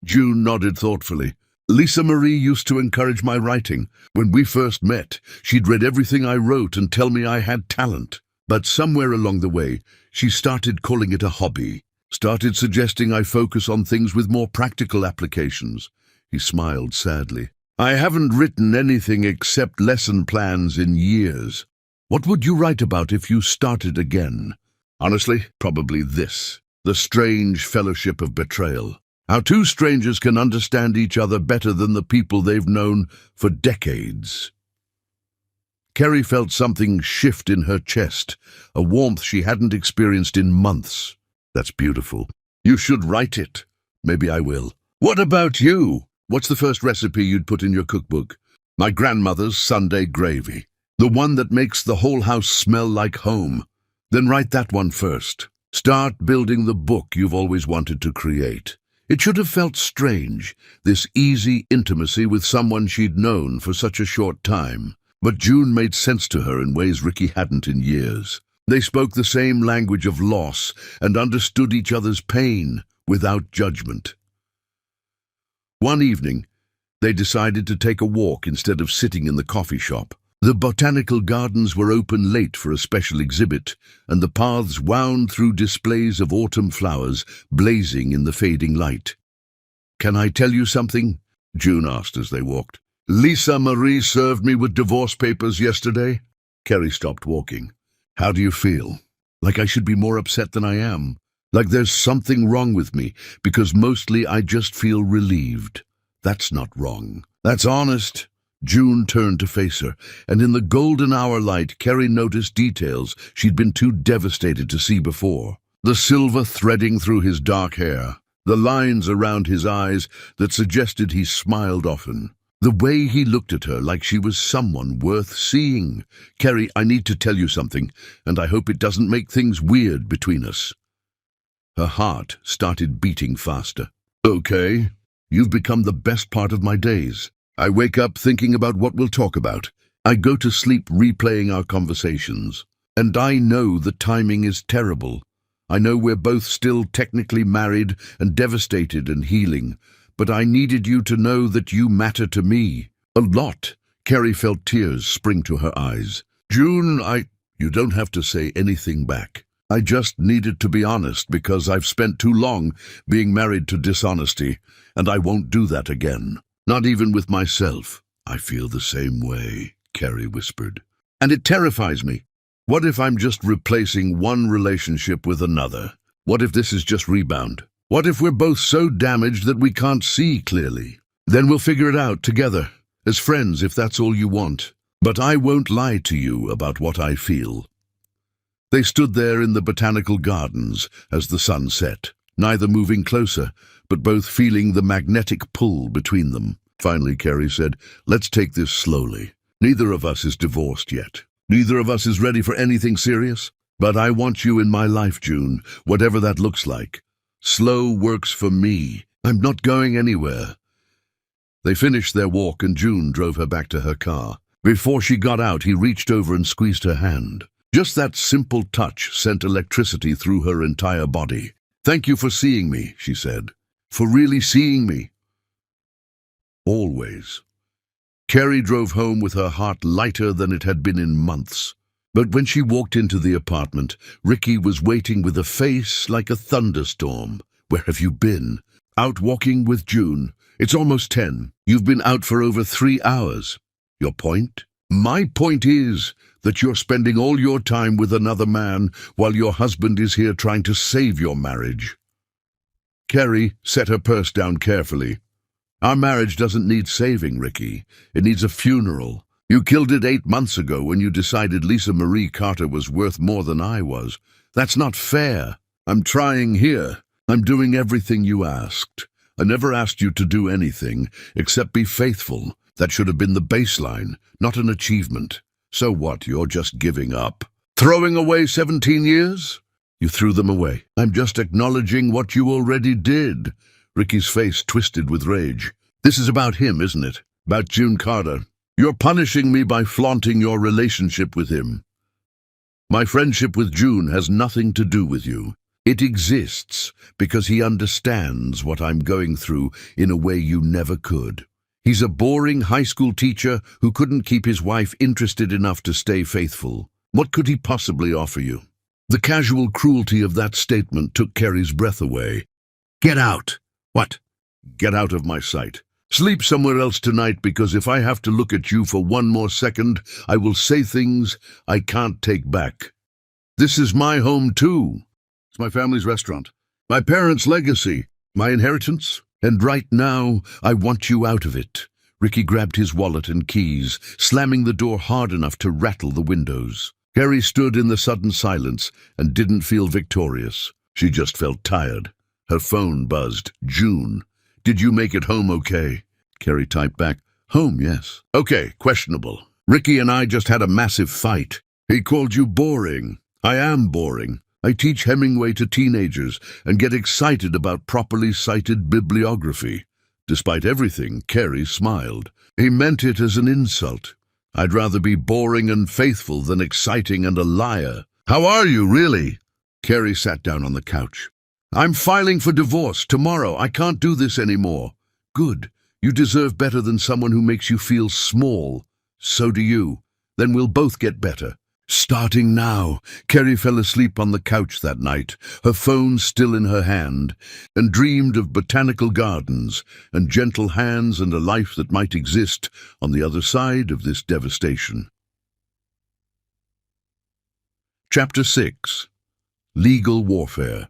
Speaker 1: June nodded thoughtfully. "Lisa Marie used to encourage my writing. When we first met, she'd read everything I wrote and tell me I had talent. But somewhere along the way, she started calling it a hobby, started suggesting I focus on things with more practical applications." He smiled sadly. "I haven't written anything except lesson plans in years. What would you write about if you started again?" "Honestly, probably this. The strange fellowship of betrayal. How 2 strangers can understand each other better than the people they've known for decades." Carrie felt something shift in her chest, a warmth she hadn't experienced in months. "That's beautiful. You should write it." "Maybe I will." "What about you? What's the first recipe you'd put in your cookbook?" "My grandmother's Sunday gravy. The one that makes the whole house smell like home." "Then write that one first. Start building the book you've always wanted to create." It should have felt strange, this easy intimacy with someone she'd known for such a short time. But June made sense to her in ways Ricky hadn't in years. They spoke the same language of loss and understood each other's pain without judgment. One evening, they decided to take a walk instead of sitting in the coffee shop. The botanical gardens were open late for a special exhibit, and the paths wound through displays of autumn flowers blazing in the fading light. "Can I tell you something?" June asked as they walked. "Lisa Marie served me with divorce papers yesterday." Carrie stopped walking. "How do you feel?" "Like I should be more upset than I am. Like there's something wrong with me, because mostly I just feel relieved." "That's not wrong. That's honest." June turned to face her, and in the golden hour light, Carrie noticed details she'd been too devastated to see before. The silver threading through his dark hair, the lines around his eyes that suggested he smiled often. The way he looked at her like she was someone worth seeing. "Carrie, I need to tell you something, and I hope it doesn't make things weird between us." Her heart started beating faster. "Okay, you've become the best part of my days. I wake up thinking about what we'll talk about. I go to sleep replaying our conversations. And I know the timing is terrible. I know we're both still technically married and devastated and healing, but I needed you to know that you matter to me. A lot." Carrie felt tears spring to her eyes. "June, You don't have to say anything back. I just needed to be honest because I've spent too long being married to dishonesty, and I won't do that again. Not even with myself." "I feel the same way," Carrie whispered. "And it terrifies me. What if I'm just replacing one relationship with another? What if this is just rebound? What if we're both so damaged that we can't see clearly? Then we'll figure it out together, as friends if that's all you want. But I won't lie to you about what I feel." They stood there in the botanical gardens as the sun set, neither moving closer, but both feeling the magnetic pull between them. Finally, Carrie said, "Let's take this slowly. Neither of us is divorced yet. Neither of us is ready for anything serious. But I want you in my life, June, whatever that looks like. Slow works for me. I'm not going anywhere." They finished their walk and June drove her back to her car. Before she got out, he reached over and squeezed her hand. Just that simple touch sent electricity through her entire body. "Thank you for seeing me," she said. "For really seeing me." Always. Carrie drove home with her heart lighter than it had been in months. But when she walked into the apartment, Ricky was waiting with a face like a thunderstorm. "Where have you been?" "Out walking with June. It's almost 10. You've been out for over 3 hours. Your point?" "My point is that you're spending all your time with another man while your husband is here trying to save your marriage." Carrie set her purse down carefully. "Our marriage doesn't need saving, Ricky. It needs a funeral. You killed it 8 months ago when you decided Lisa Marie Carter was worth more than I was. That's not fair. I'm trying here. I'm doing everything you asked. I never asked you to do anything except be faithful. That should have been the baseline, not an achievement. So what, you're just giving up? Throwing away 17 years? You threw them away. I'm just acknowledging what you already did." Ricky's face twisted with rage. "This is about him, isn't it? About June Carter. You're punishing me by flaunting your relationship with him. My friendship with June has nothing to do with you. It exists because he understands what I'm going through in a way you never could. He's a boring high school teacher who couldn't keep his wife interested enough to stay faithful. What could he possibly offer you?" The casual cruelty of that statement took Carrie's breath away. "Get out." "What?" "Get out of my sight. Sleep somewhere else tonight, because if I have to look at you for one more second, I will say things I can't take back. This is my home too. It's my family's restaurant, my parents' legacy, my inheritance, and right now I want you out of it." Ricky grabbed his wallet and keys, slamming the door hard enough to rattle the windows. Carrie stood in the sudden silence and didn't feel victorious. She just felt tired. Her phone buzzed. "June, did you make it home okay?" Carrie typed back, "Home, yes." "Okay, questionable. Ricky and I just had a massive fight. He called you boring. I am boring. I teach Hemingway to teenagers and get excited about properly cited bibliography." Despite everything, Carrie smiled. "He meant it as an insult. I'd rather be boring and faithful than exciting and a liar." "How are you, really?" Carrie sat down on the couch. "I'm filing for divorce tomorrow. I can't do this anymore." "Good. You deserve better than someone who makes you feel small." "So do you. Then we'll both get better." Starting now. Carrie fell asleep on the couch that night, her phone still in her hand, and dreamed of botanical gardens and gentle hands and a life that might exist on the other side of this devastation. Chapter 6. Legal Warfare.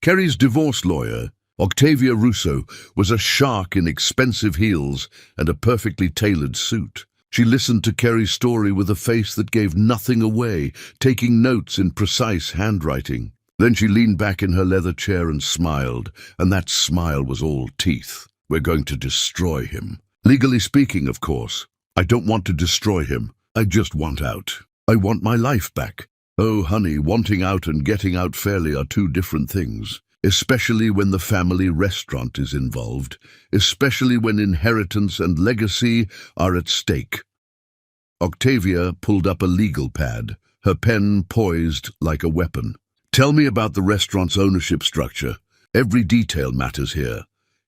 Speaker 1: Carrie's divorce lawyer, Octavia Russo, was a shark in expensive heels and a perfectly tailored suit. She listened to Carrie's story with a face that gave nothing away, taking notes in precise handwriting. Then she leaned back in her leather chair and smiled, and that smile was all teeth. "We're going to destroy him. Legally speaking, of course. I don't want to destroy him. I just want out. I want my life back." "Oh, honey, wanting out and getting out fairly are two different things. Especially when the family restaurant is involved, especially when inheritance and legacy are at stake." Octavia pulled up a legal pad, her pen poised like a weapon. "Tell me about the restaurant's ownership structure. Every detail matters here."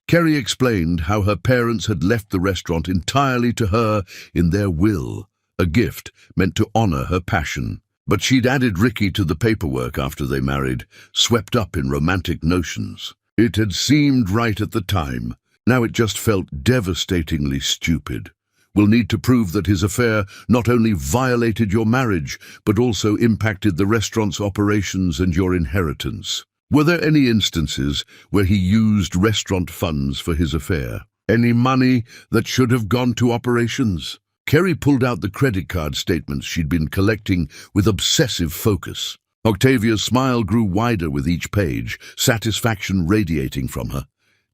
Speaker 1: Carrie explained how her parents had left the restaurant entirely to her in their will, a gift meant to honor her passion. But she'd added Ricky to the paperwork after they married, swept up in romantic notions. It had seemed right at the time. Now it just felt devastatingly stupid. "We'll need to prove that his affair not only violated your marriage, but also impacted the restaurant's operations and your inheritance." Were there any instances where he used restaurant funds for his affair? Any money that should have gone to operations? Carrie pulled out the credit card statements she'd been collecting with obsessive focus. Octavia's smile grew wider with each page, satisfaction radiating from her.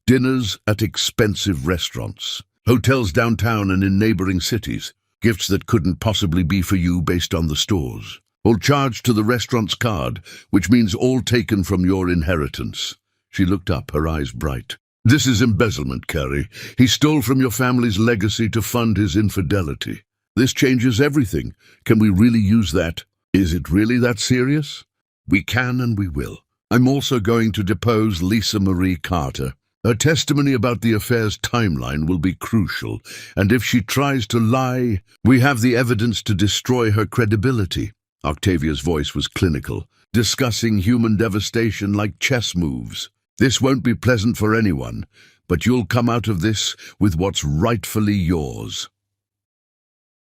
Speaker 1: Dinners at expensive restaurants, hotels downtown and in neighboring cities, gifts that couldn't possibly be for you based on the stores. All charged to the restaurant's card, which means all taken from your inheritance." She looked up, her eyes bright. "This is embezzlement, Carrie. He stole from your family's legacy to fund his infidelity. This changes everything. Can we really use that? Is it really that serious?" "We can and we will. I'm also going to depose Lisa Marie Carter. Her testimony about the affair's timeline will be crucial, and if she tries to lie, we have the evidence to destroy her credibility." Octavia's voice was clinical, discussing human devastation like chess moves. "This won't be pleasant for anyone, but you'll come out of this with what's rightfully yours."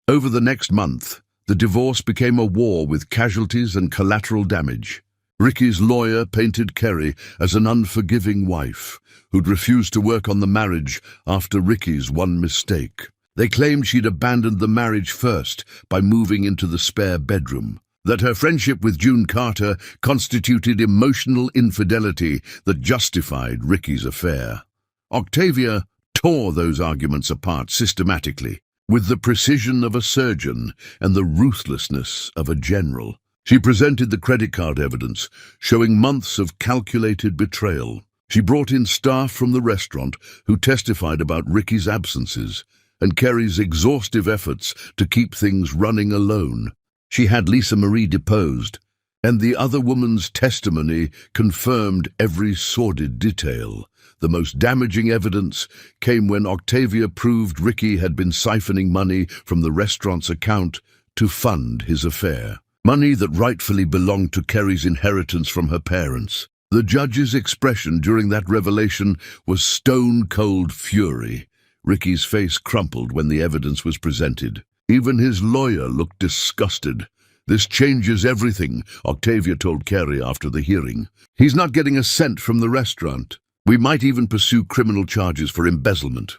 Speaker 1: Over the next month, the divorce became a war with casualties and collateral damage. Ricky's lawyer painted Kerry as an unforgiving wife who'd refused to work on the marriage after Ricky's one mistake. They claimed she'd abandoned the marriage first by moving into the spare bedroom, that her friendship with June Carter constituted emotional infidelity that justified Ricky's affair. Octavia tore those arguments apart systematically, with the precision of a surgeon and the ruthlessness of a general. She presented the credit card evidence, showing months of calculated betrayal. She brought in staff from the restaurant who testified about Ricky's absences and Kerry's exhaustive efforts to keep things running alone. She had Lisa Marie deposed, and the other woman's testimony confirmed every sordid detail. The most damaging evidence came when Octavia proved Ricky had been siphoning money from the restaurant's account to fund his affair. Money that rightfully belonged to Kerry's inheritance from her parents. The judge's expression during that revelation was stone-cold fury. Ricky's face crumpled when the evidence was presented. Even his lawyer looked disgusted. "This changes everything," Octavia told Kerry after the hearing. "He's not getting a cent from the restaurant. We might even pursue criminal charges for embezzlement."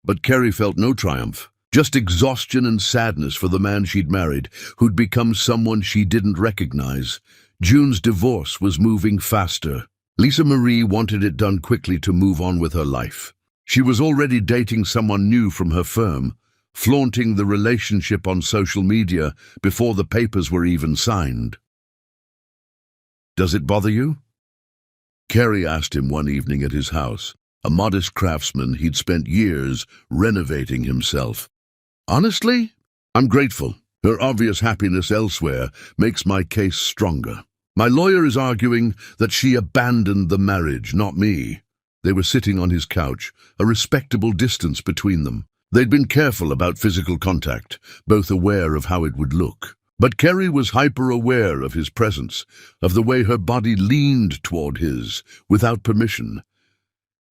Speaker 1: But Kerry felt no triumph. Just exhaustion and sadness for the man she'd married, who'd become someone she didn't recognize. June's divorce was moving faster. Lisa Marie wanted it done quickly to move on with her life. She was already dating someone new from her firm, flaunting the relationship on social media before the papers were even signed. "Does it bother you?" Kerry asked him one evening at his house, a modest craftsman he'd spent years renovating himself. "Honestly, I'm grateful. Her obvious happiness elsewhere makes my case stronger. My lawyer is arguing that she abandoned the marriage, not me." They were sitting on his couch, a respectable distance between them. They'd been careful about physical contact, both aware of how it would look. But Kerry was hyper-aware of his presence, of the way her body leaned toward his, without permission.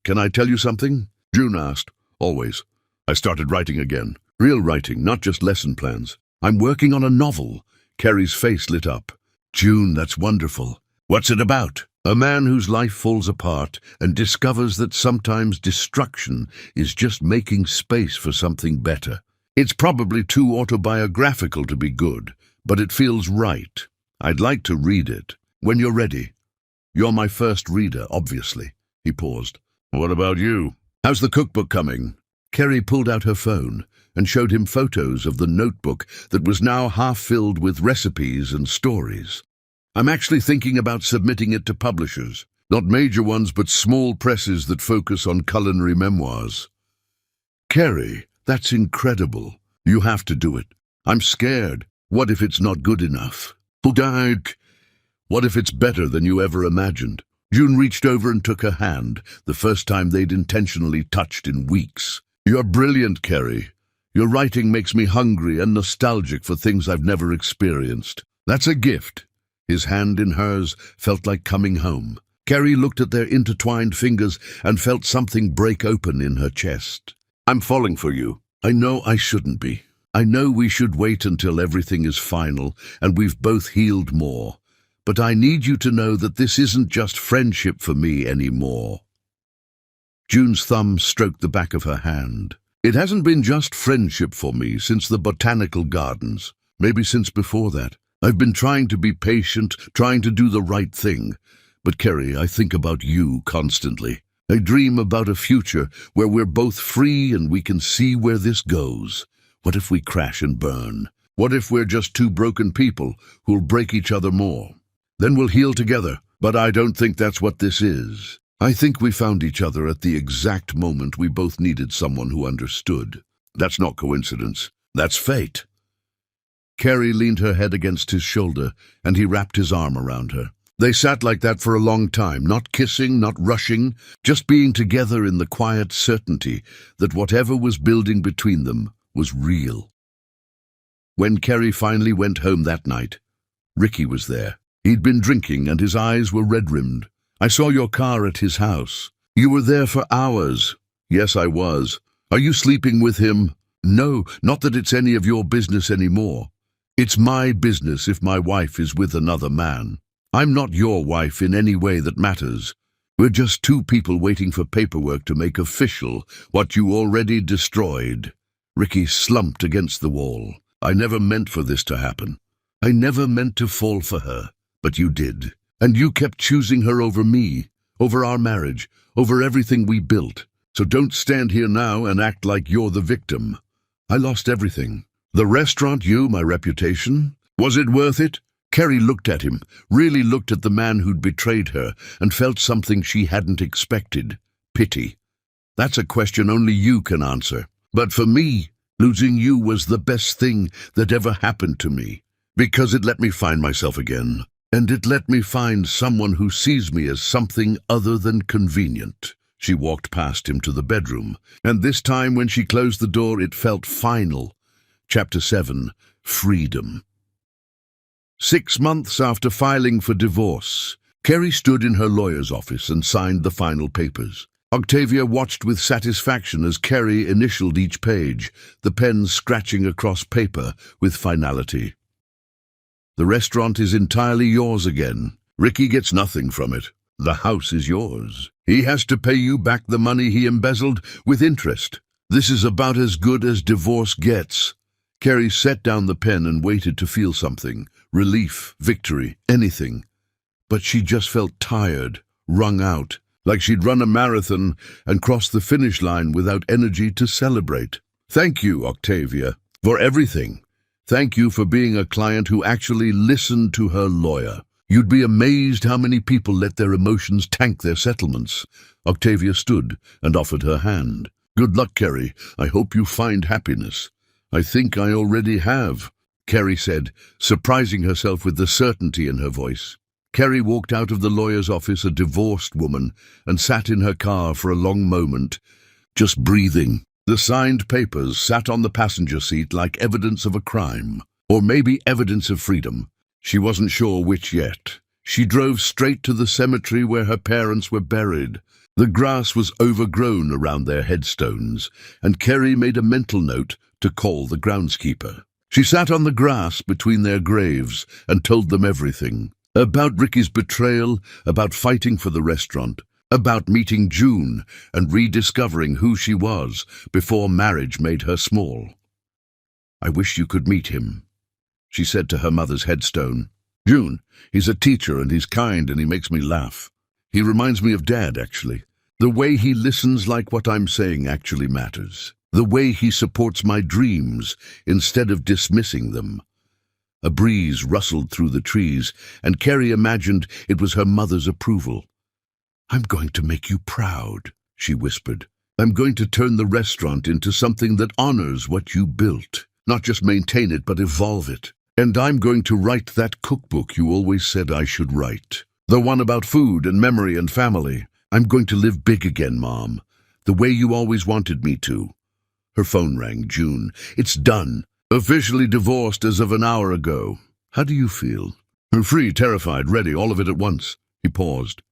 Speaker 1: "Can I tell you something?" June asked. "Always." "I started writing again. Real writing, not just lesson plans. I'm working on a novel." Kerry's face lit up. "June, that's wonderful. What's it about?" "A man whose life falls apart and discovers that sometimes destruction is just making space for something better. It's probably too autobiographical to be good, but it feels right. I'd like to read it. When you're ready. You're my first reader, obviously." He paused. "What about you? How's the cookbook coming?" Kerry pulled out her phone and showed him photos of the notebook that was now half filled with recipes and stories. "I'm actually thinking about submitting it to publishers. Not major ones, but small presses that focus on culinary memoirs." "Kerry, that's incredible. You have to do it. I'm scared. What if it's not good enough? What if it's better than you ever imagined?" June reached over and took her hand, the first time they'd intentionally touched in weeks. "You're brilliant, Kerry. Your writing makes me hungry and nostalgic for things I've never experienced. That's a gift." His hand in hers felt like coming home. Kerry looked at their intertwined fingers and felt something break open in her chest. "I'm falling for you. I know I shouldn't be. I know we should wait until everything is final and we've both healed more. But I need you to know that this isn't just friendship for me anymore." June's thumb stroked the back of her hand. "It hasn't been just friendship for me since the botanical gardens. Maybe since before that. I've been trying to be patient, trying to do the right thing. But Kerry, I think about you constantly. I dream about a future where we're both free and we can see where this goes. What if we crash and burn? What if we're just two broken people who'll break each other more? Then we'll heal together, but I don't think that's what this is. I think we found each other at the exact moment we both needed someone who understood. That's not coincidence. That's fate. Carrie leaned her head against his shoulder, and he wrapped his arm around her. They sat like that for a long time, not kissing, not rushing, just being together in the quiet certainty that whatever was building between them was real. When Carrie finally went home that night, Ricky was there. He'd been drinking and his eyes were red-rimmed. I saw your car at his house. You were there for hours. Yes, I was. Are you sleeping with him? No, not that it's any of your business anymore. It's my business if my wife is with another man. I'm not your wife in any way that matters. We're just two people waiting for paperwork to make official what you already destroyed. Ricky slumped against the wall. I never meant for this to happen. I never meant to fall for her, but you did. And you kept choosing her over me, over our marriage, over everything we built. So don't stand here now and act like you're the victim. I lost everything. The restaurant, you, my reputation. Was it worth it? Carrie looked at him, really looked at the man who'd betrayed her, and felt something she hadn't expected. Pity. That's a question only you can answer. But for me, losing you was the best thing that ever happened to me, because it let me find myself again, and it let me find someone who sees me as something other than convenient. She walked past him to the bedroom, and this time when she closed the door it felt final. Chapter 7. Freedom. 6 months after filing for divorce, Carrie stood in her lawyer's office and signed the final papers. Octavia watched with satisfaction as Carrie initialed each page, the pen scratching across paper with finality. The restaurant is entirely yours again. Ricky gets nothing from it. The house is yours. He has to pay you back the money he embezzled with interest. This is about as good as divorce gets. Carrie set down the pen and waited to feel something. Relief, victory, anything. But she just felt tired, wrung out, like she'd run a marathon and crossed the finish line without energy to celebrate. Thank you, Octavia, for everything. Thank you for being a client who actually listened to her lawyer. You'd be amazed how many people let their emotions tank their settlements. Octavia stood and offered her hand. Good luck, Carrie. I hope you find happiness. I think I already have, Carrie said, surprising herself with the certainty in her voice. Carrie walked out of the lawyer's office a divorced woman and sat in her car for a long moment, just breathing. The signed papers sat on the passenger seat like evidence of a crime, or maybe evidence of freedom. She wasn't sure which yet. She drove straight to the cemetery where her parents were buried. The grass was overgrown around their headstones, and Carrie made a mental note to call the groundskeeper. She sat on the grass between their graves and told them everything. About Ricky's betrayal, about fighting for the restaurant, about meeting June and rediscovering who she was before marriage made her small. I wish you could meet him, she said to her mother's headstone. June, he's a teacher and he's kind and he makes me laugh. He reminds me of Dad, actually. The way he listens like what I'm saying actually matters. The way he supports my dreams instead of dismissing them. A breeze rustled through the trees, and Carrie imagined it was her mother's approval. I'm going to make you proud, she whispered. I'm going to turn the restaurant into something that honors what you built, not just maintain it but evolve it. And I'm going to write that cookbook you always said I should write. The one about food and memory and family. I'm going to live big again, Mom, the way you always wanted me to. Her phone rang. June. It's done. Officially divorced as of an hour ago. How do you feel? Free, terrified, ready, all of it at once. He paused.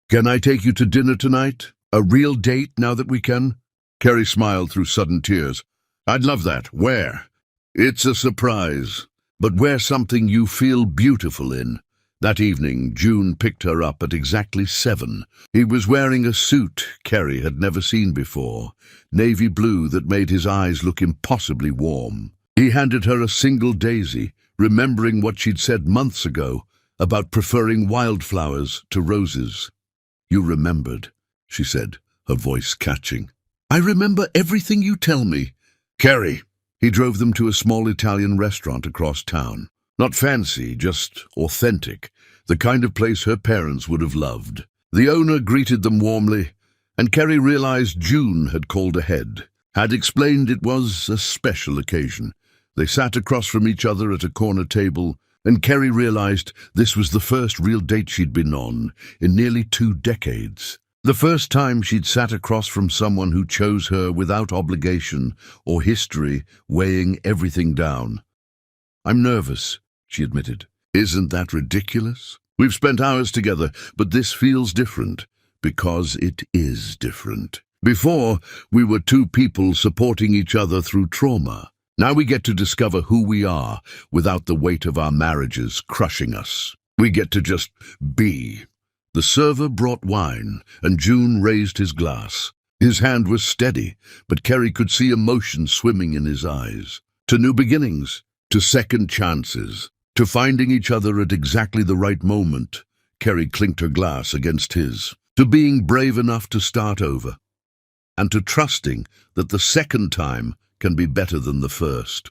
Speaker 1: Can I take you to dinner tonight? A real date now that we can? Carrie smiled through sudden tears. I'd love that. Where? It's a surprise. But wear something you feel beautiful in. That evening, June picked her up at exactly 7. He was wearing a suit Carrie had never seen before, navy blue that made his eyes look impossibly warm. He handed her a single daisy, remembering what she'd said months ago about preferring wildflowers to roses. You remembered, she said, her voice catching. I remember everything you tell me. Carrie, He drove them to a small Italian restaurant across town. Not fancy, just authentic, the kind of place her parents would have loved. The owner greeted them warmly, and Kerry realized June had called ahead, had explained it was a special occasion. They sat across from each other at a corner table, and Kerry realized this was the first real date she'd been on in nearly 2 decades. The first time she'd sat across from someone who chose her without obligation or history weighing everything down. "I'm nervous," she admitted. "Isn't that ridiculous? We've spent hours together, but this feels different, because it is different. Before, we were 2 people supporting each other through trauma. Now we get to discover who we are without the weight of our marriages crushing us. We get to just be." The server brought wine, and June raised his glass. His hand was steady, but Kerry could see emotion swimming in his eyes. To new beginnings, to second chances, to finding each other at exactly the right moment. Kerry clinked her glass against his. To being brave enough to start over, and to trusting that the second time can be better than the first.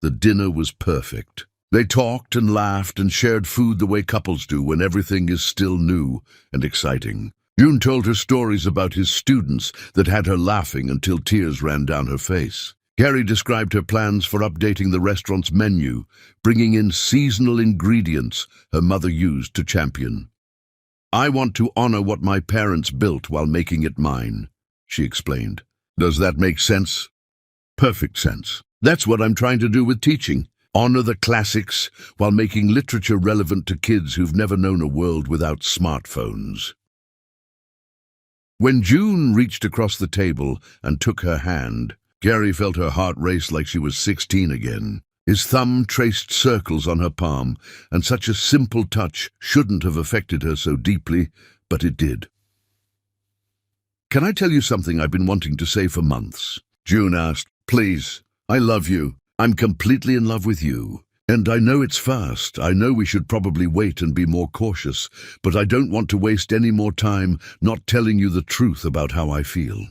Speaker 1: The dinner was perfect. They talked and laughed and shared food the way couples do when everything is still new and exciting. June told her stories about his students that had her laughing until tears ran down her face. Kerry described her plans for updating the restaurant's menu, bringing in seasonal ingredients her mother used to champion. "I want to honor what my parents built while making it mine," she explained. "Does that make sense?" "Perfect sense. That's what I'm trying to do with teaching. Honor the classics while making literature relevant to kids who've never known a world without smartphones." When June reached across the table and took her hand, Gary felt her heart race like she was 16 again. His thumb traced circles on her palm, and such a simple touch shouldn't have affected her so deeply, but it did. "Can I tell you something I've been wanting to say for months?" June asked. "Please. I love you. I'm completely in love with you. And I know it's fast. I know we should probably wait and be more cautious, but I don't want to waste any more time not telling you the truth about how I feel."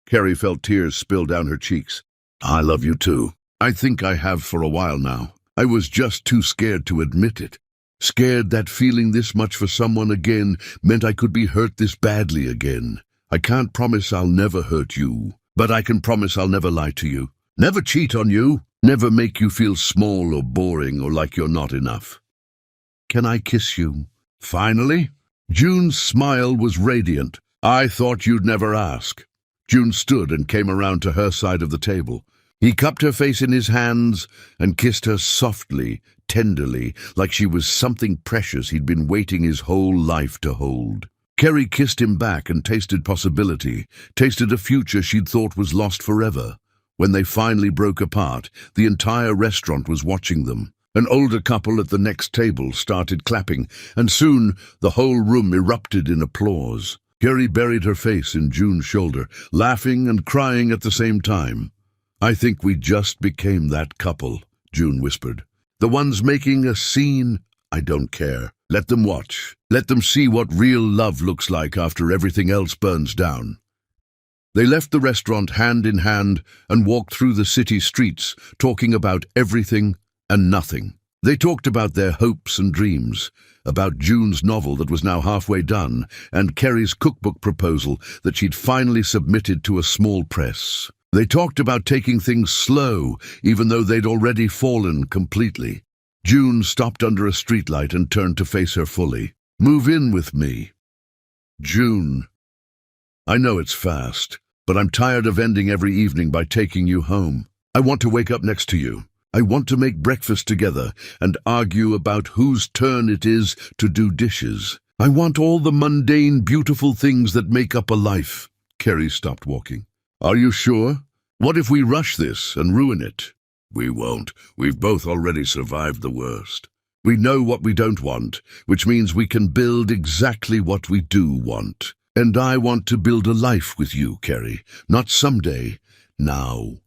Speaker 1: Kerry felt tears spill down her cheeks. "I love you too. I think I have for a while now. I was just too scared to admit it. Scared that feeling this much for someone again meant I could be hurt this badly again. I can't promise I'll never hurt you, but I can promise I'll never lie to you, never cheat on you, never make you feel small or boring or like you're not enough. Can I kiss you?" Finally, June's smile was radiant. "I thought you'd never ask." June stood and came around to her side of the table. He cupped her face in his hands and kissed her softly, tenderly, like she was something precious he'd been waiting his whole life to hold. Kerry kissed him back and tasted possibility, tasted a future she'd thought was lost forever. When they finally broke apart, the entire restaurant was watching them. An older couple at the next table started clapping, and soon the whole room erupted in applause. Kerry buried her face in June's shoulder, laughing and crying at the same time. "I think we just became that couple," June whispered. "The ones making a scene. I don't care. Let them watch. Let them see what real love looks like after everything else burns down." They left the restaurant hand in hand and walked through the city streets, talking about everything and nothing. They talked about their hopes and dreams, about June's novel that was now halfway done, and Kerry's cookbook proposal that she'd finally submitted to a small press. They talked about taking things slow, even though they'd already fallen completely. June stopped under a streetlight and turned to face her fully. "Move in with me." "June, I know it's fast, but I'm tired of ending every evening by taking you home. I want to wake up next to you. I want to make breakfast together and argue about whose turn it is to do dishes. I want all the mundane, beautiful things that make up a life." Kerry stopped walking. "Are you sure? What if we rush this and ruin it?" "We won't. We've both already survived the worst. We know what we don't want, which means we can build exactly what we do want. And I want to build a life with you, Kerry. Not someday. Now."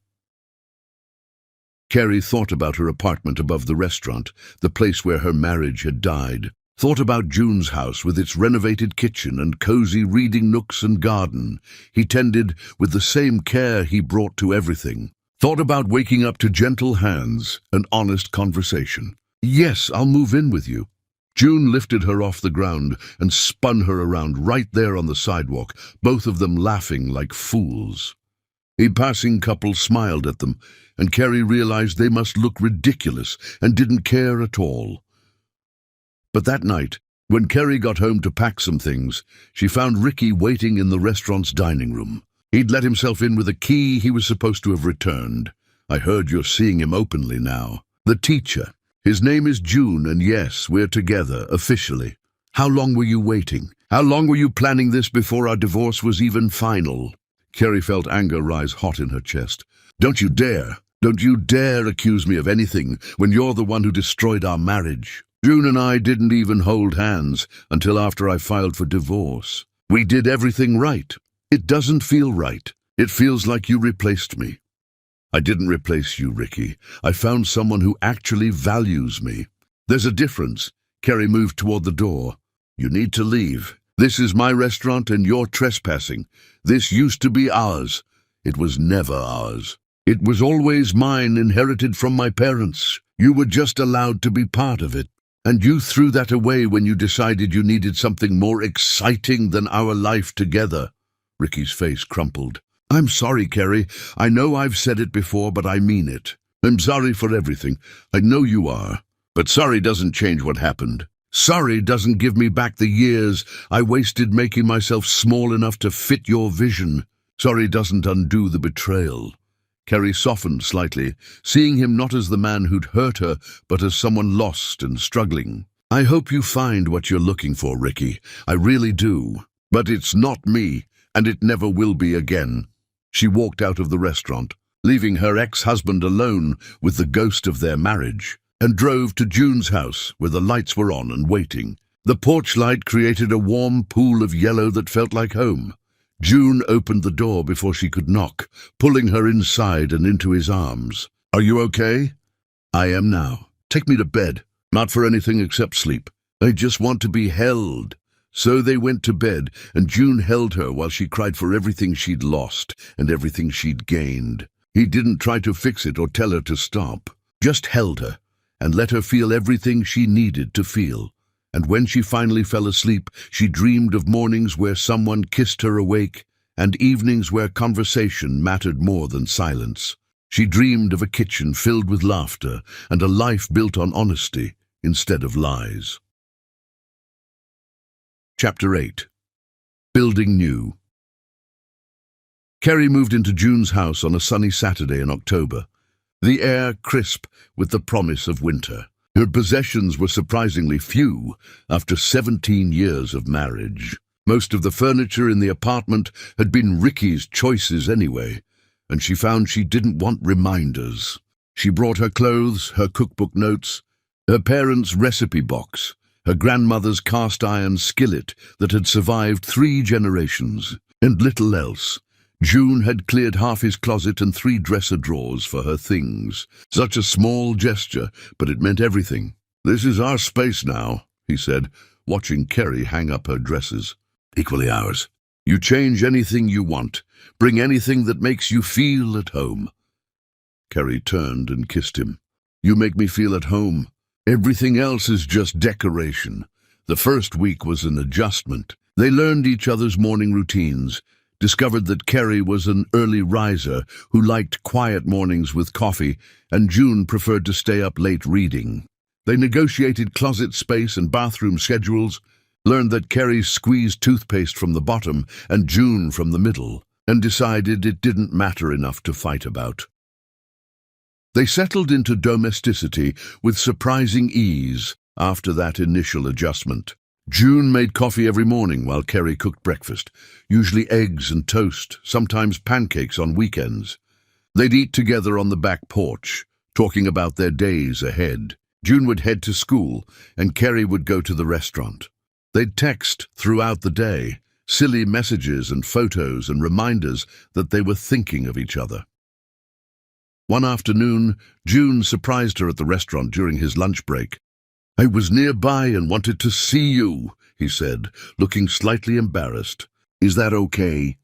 Speaker 1: Kerry thought about her apartment above the restaurant, the place where her marriage had died. Thought about June's house with its renovated kitchen and cozy reading nooks and garden he tended with the same care he brought to everything. Thought about waking up to gentle hands and honest conversation. Yes, I'll move in with you. June lifted her off the ground and spun her around right there on the sidewalk, both of them laughing like fools. A passing couple smiled at them, and Carrie realized they must look ridiculous and didn't care at all. But that night, when Carrie got home to pack some things, she found Ricky waiting in the restaurant's dining room. He'd let himself in with a key he was supposed to have returned. I heard you're seeing him openly now. The teacher. His name is June, and yes, we're together, officially. How long were you waiting? How long were you planning this before our divorce was even final? Carrie felt anger rise hot in her chest. Don't you dare accuse me of anything when you're the one who destroyed our marriage. June and I didn't even hold hands until after I filed for divorce. We did everything right. It doesn't feel right. It feels like you replaced me. I didn't replace you, Ricky. I found someone who actually values me. There's a difference. Carrie moved toward the door. You need to leave. This is my restaurant and you're trespassing. This used to be ours. It was never ours. It was always mine, inherited from my parents. You were just allowed to be part of it. And you threw that away when you decided you needed something more exciting than our life together. Ricky's face crumpled. I'm sorry, Carrie. I know I've said it before, but I mean it. I'm sorry for everything. I know you are. But sorry doesn't change what happened. Sorry doesn't give me back the years I wasted making myself small enough to fit your vision. Sorry doesn't undo the betrayal. Carrie softened slightly, seeing him not as the man who'd hurt her, but as someone lost and struggling. I hope you find what you're looking for, Ricky. I really do. But it's not me, and it never will be again. She walked out of the restaurant, leaving her ex-husband alone with the ghost of their marriage, and drove to June's house, where the lights were on and waiting. The porch light created a warm pool of yellow that felt like home. June opened the door before she could knock, pulling her inside and into his arms. Are you okay? I am now. Take me to bed. Not for anything except sleep. I just want to be held. So they went to bed, and June held her while she cried for everything she'd lost and everything she'd gained. He didn't try to fix it or tell her to stop. Just held her and let her feel everything she needed to feel. And when she finally fell asleep, she dreamed of mornings where someone kissed her awake and evenings where conversation mattered more than silence. She dreamed of a kitchen filled with laughter and a life built on honesty instead of lies. Chapter 8. Building New. Carrie moved into June's house on a sunny Saturday in October, the air crisp with the promise of winter. Her possessions were surprisingly few after 17 years of marriage. Most of the furniture in the apartment had been Ricky's choices anyway, and she found she didn't want reminders. She brought her clothes, her cookbook notes, her parents' recipe box, her grandmother's cast-iron skillet that had survived 3 generations, and little else. June had cleared half his closet and 3 dresser drawers for her things. Such a small gesture, but it meant everything. This is our space now, he said, watching Carrie hang up her dresses. Equally ours. You change anything you want. Bring anything that makes you feel at home. Carrie turned and kissed him. You make me feel at home. Everything else is just decoration. The first week was an adjustment. They learned each other's morning routines, discovered that Carrie was an early riser who liked quiet mornings with coffee, and June preferred to stay up late reading. They negotiated closet space and bathroom schedules, learned that Carrie squeezed toothpaste from the bottom and June from the middle, and decided it didn't matter enough to fight about. They settled into domesticity with surprising ease after that initial adjustment. June made coffee every morning while Carrie cooked breakfast, usually eggs and toast, sometimes pancakes on weekends. They'd eat together on the back porch, talking about their days ahead. June would head to school, and Carrie would go to the restaurant. They'd text throughout the day, silly messages and photos and reminders that they were thinking of each other. One afternoon, June surprised her at the restaurant during his lunch break. "I was nearby and wanted to see you," he said, looking slightly embarrassed. "Is that okay?"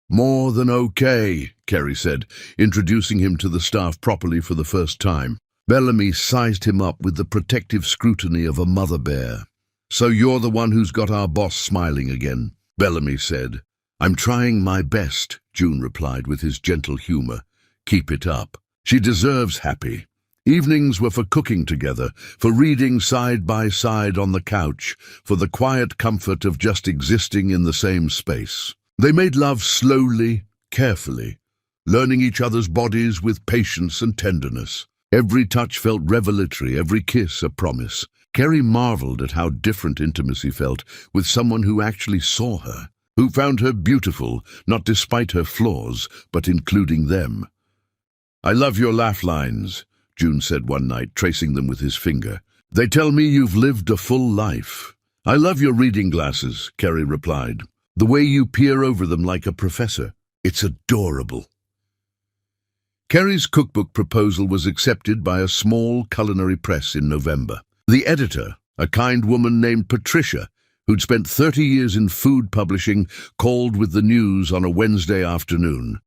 Speaker 1: "More than okay," Carrie said, introducing him to the staff properly for the first time. Bellamy sized him up with the protective scrutiny of a mother bear. "So you're the one who's got our boss smiling again," Bellamy said. "I'm trying my best," June replied with his gentle humor. "Keep it up." She deserves happy. Evenings were for cooking together, for reading side by side on the couch, for the quiet comfort of just existing in the same space. They made love slowly, carefully, learning each other's bodies with patience and tenderness. Every touch felt revelatory, every kiss a promise. Carrie marveled at how different intimacy felt with someone who actually saw her, who found her beautiful, not despite her flaws, but including them. "I love your laugh lines," June said one night, tracing them with his finger. "They tell me you've lived a full life." "I love your reading glasses," Carrie replied. "The way you peer over them like a professor. It's adorable." Carrie's cookbook proposal was accepted by a small culinary press in November. The editor, a kind woman named Patricia, who'd spent 30 years in food publishing, called with the news on a Wednesday afternoon.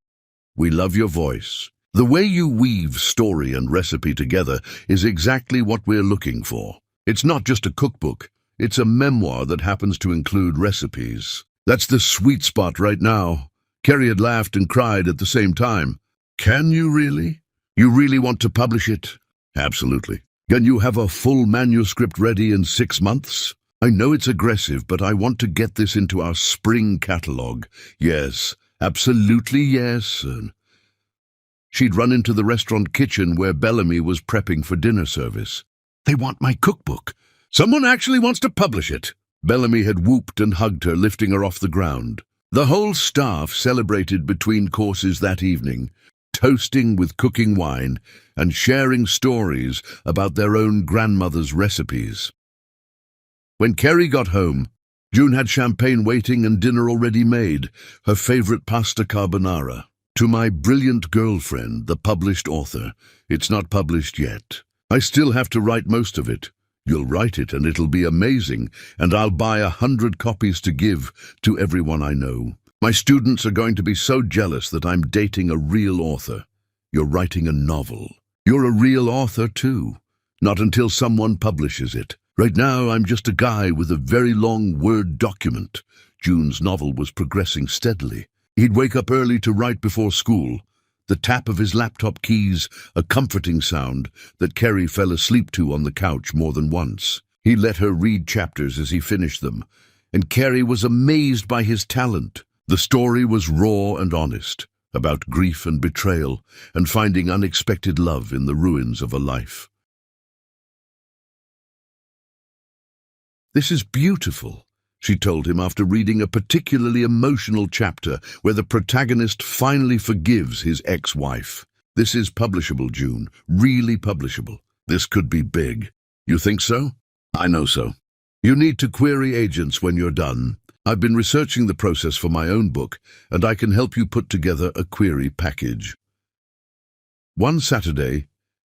Speaker 1: "We love your voice. The way you weave story and recipe together is exactly what we're looking for. It's not just a cookbook, it's a memoir that happens to include recipes. That's the sweet spot right now." Carrie had laughed and cried at the same time. "Can you really? You really want to publish it?" "Absolutely. Can you have a full manuscript ready in 6 months? I know it's aggressive, but I want to get this into our spring catalogue." "Yes, absolutely yes." She'd run into the restaurant kitchen where Bellamy was prepping for dinner service. "They want my cookbook. Someone actually wants to publish it." Bellamy had whooped and hugged her, lifting her off the ground. The whole staff celebrated between courses that evening, toasting with cooking wine and sharing stories about their own grandmother's recipes. When Carrie got home, June had champagne waiting and dinner already made, her favorite pasta carbonara. "To my brilliant girlfriend, the published author. It's not published yet. I still have to write most of it. You'll write it and it'll be amazing, and I'll buy 100 copies to give to everyone I know. My students are going to be so jealous that I'm dating a real author. You're writing a novel. You're a real author too. Not until someone publishes it. Right now I'm just a guy with a very long Word document." June's novel was progressing steadily. He'd wake up early to write before school. The tap of his laptop keys, a comforting sound that Carrie fell asleep to on the couch more than once. He let her read chapters as he finished them, and Carrie was amazed by his talent. The story was raw and honest, about grief and betrayal, and finding unexpected love in the ruins of a life. "This is beautiful," she told him after reading a particularly emotional chapter where the protagonist finally forgives his ex-wife. "This is publishable, June, really publishable. This could be big." "You think so?" "I know so. You need to query agents when you're done. I've been researching the process for my own book, and I can help you put together a query package." One Saturday,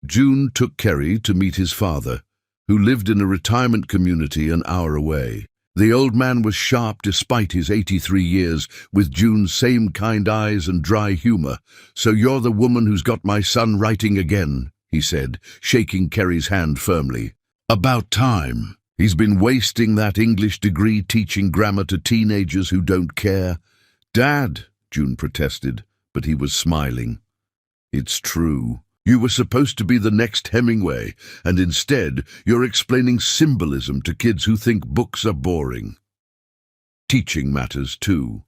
Speaker 1: June took Carrie to meet his father, who lived in a retirement community an hour away. The old man was sharp despite his 83 years, with June's same kind eyes and dry humor. "So you're the woman who's got my son writing again," he said, shaking Carrie's hand firmly. "About time. He's been wasting that English degree teaching grammar to teenagers who don't care." "Dad," June protested, but he was smiling. "It's true. You were supposed to be the next Hemingway, and instead you're explaining symbolism to kids who think books are boring. Teaching matters too."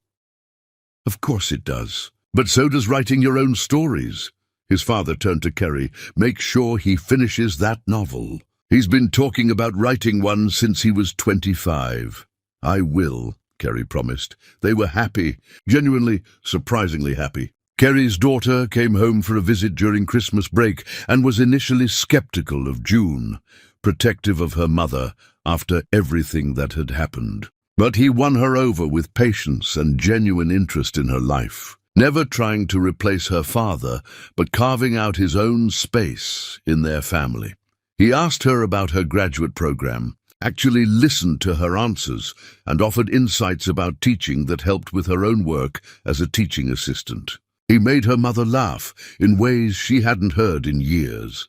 Speaker 1: "Of course it does. But so does writing your own stories." His father turned to Carrie. "Make sure he finishes that novel. He's been talking about writing one since he was 25. "I will," Carrie promised. They were happy, genuinely, surprisingly happy. Carrie's daughter came home for a visit during Christmas break and was initially skeptical of June, protective of her mother after everything that had happened. But he won her over with patience and genuine interest in her life, never trying to replace her father, but carving out his own space in their family. He asked her about her graduate program, actually listened to her answers, and offered insights about teaching that helped with her own work as a teaching assistant. He made her mother laugh in ways she hadn't heard in years.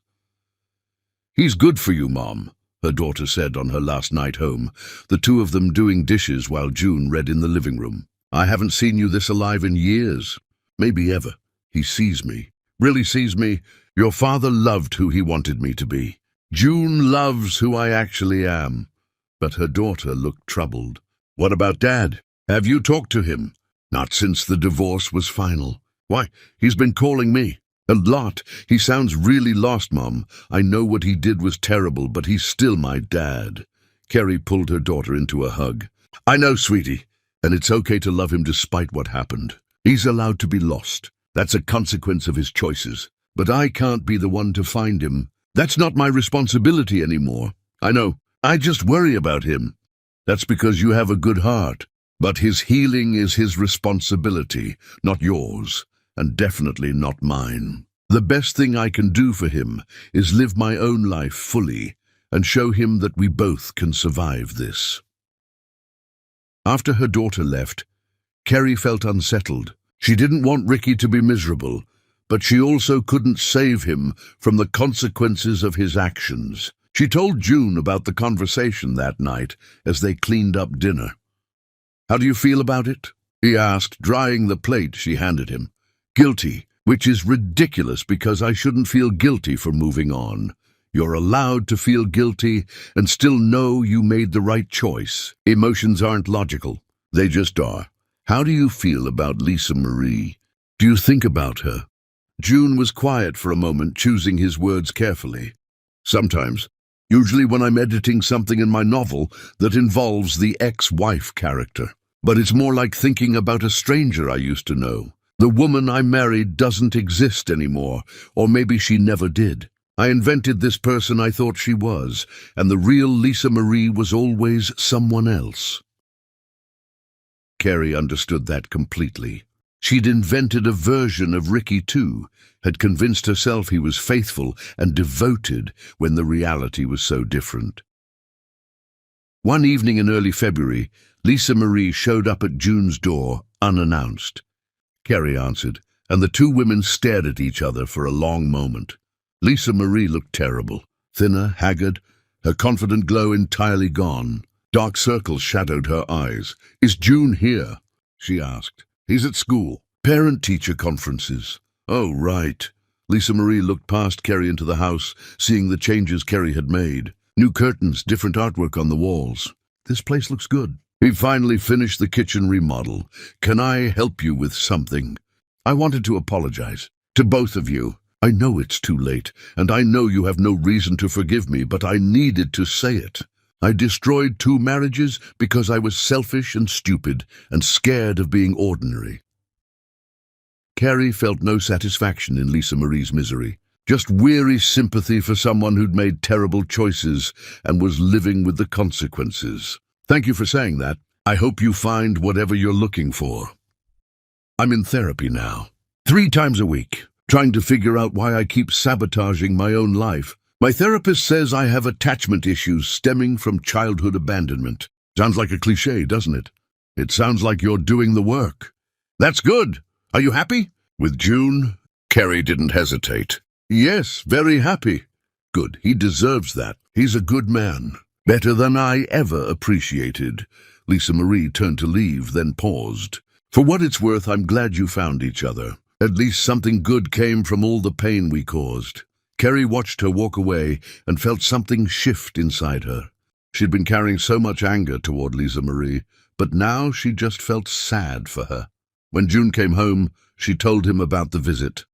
Speaker 1: "He's good for you, Mom," her daughter said on her last night home, the two of them doing dishes while June read in the living room. "I haven't seen you this alive in years, maybe ever. He sees me, really sees me. Your father loved who he wanted me to be. June loves who I actually am." But her daughter looked troubled. "What about Dad? Have you talked to him?" "Not since the divorce was final." "Why, he's been calling me. A lot. He sounds really lost, Mom. I know what he did was terrible, but he's still my dad." Kerry pulled her daughter into a hug. "I know, sweetie, and it's okay to love him despite what happened. He's allowed to be lost. That's a consequence of his choices. But I can't be the one to find him. That's not my responsibility anymore. I know. I just worry about him." "That's because you have a good heart. But his healing is his responsibility, not yours. And definitely not mine. The best thing I can do for him is live my own life fully and show him that we both can survive this." After her daughter left, Kerry felt unsettled. She didn't want Ricky to be miserable, but she also couldn't save him from the consequences of his actions. She told June about the conversation that night as they cleaned up dinner. "How do you feel about it?" he asked, drying the plate she handed him. "Guilty, which is ridiculous because I shouldn't feel guilty for moving on. You're allowed to feel guilty and still know you made the right choice. Emotions aren't logical. They just are. How do you feel about Lisa Marie? Do you think about her?" June was quiet for a moment, choosing his words carefully. "Sometimes. Usually when I'm editing something in my novel that involves the ex-wife character. But it's more like thinking about a stranger I used to know. The woman I married doesn't exist anymore, or maybe she never did. I invented this person I thought she was, and the real Lisa Marie was always someone else." Kerry understood that completely. She'd invented a version of Ricky too, had convinced herself he was faithful and devoted when the reality was so different. One evening in early February, Lisa Marie showed up at June's door, unannounced. Kerry answered, and the two women stared at each other for a long moment. Lisa Marie looked terrible, thinner, haggard, her confident glow entirely gone. Dark circles shadowed her eyes. "Is June here?" she asked. "He's at school. Parent-teacher conferences." "Oh, right." Lisa Marie looked past Kerry into the house, seeing the changes Kerry had made. New curtains, different artwork on the walls. "This place looks good." "He finally finished the kitchen remodel. Can I help you with something?" "I wanted to apologize. To both of you. I know it's too late, and I know you have no reason to forgive me, but I needed to say it. I destroyed 2 marriages because I was selfish and stupid and scared of being ordinary." Kerry felt no satisfaction in Lisa Marie's misery, just weary sympathy for someone who'd made terrible choices and was living with the consequences. "Thank you for saying that. I hope you find whatever you're looking for. I'm in therapy now, 3 times a week, trying to figure out why I keep sabotaging my own life. My therapist says I have attachment issues stemming from childhood abandonment." Sounds like a cliché, doesn't it? It sounds like you're doing the work. "That's good. Are you happy?" "With June?" Kerry didn't hesitate. "Yes, very happy." "Good. He deserves that. He's a good man. Better than I ever appreciated." Lisa Marie turned to leave, then paused. "For what it's worth, I'm glad you found each other. At least something good came from all the pain we caused." Kerry watched her walk away and felt something shift inside her. She'd been carrying so much anger toward Lisa Marie, but now she just felt sad for her. When June came home, she told him about the visit.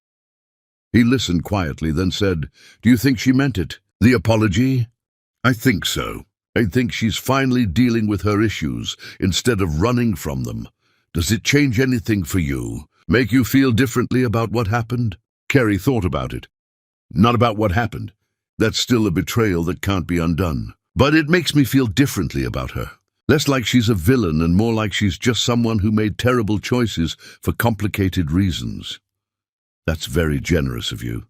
Speaker 1: He listened quietly, then said, "Do you think she meant it? The apology?" "I think so. I think she's finally dealing with her issues instead of running from them. Does it change anything for you? Make you feel differently about what happened?" Kerry thought about it. "Not about what happened. That's still a betrayal that can't be undone. But it makes me feel differently about her. Less like she's a villain and more like she's just someone who made terrible choices for complicated reasons." "That's very generous of you."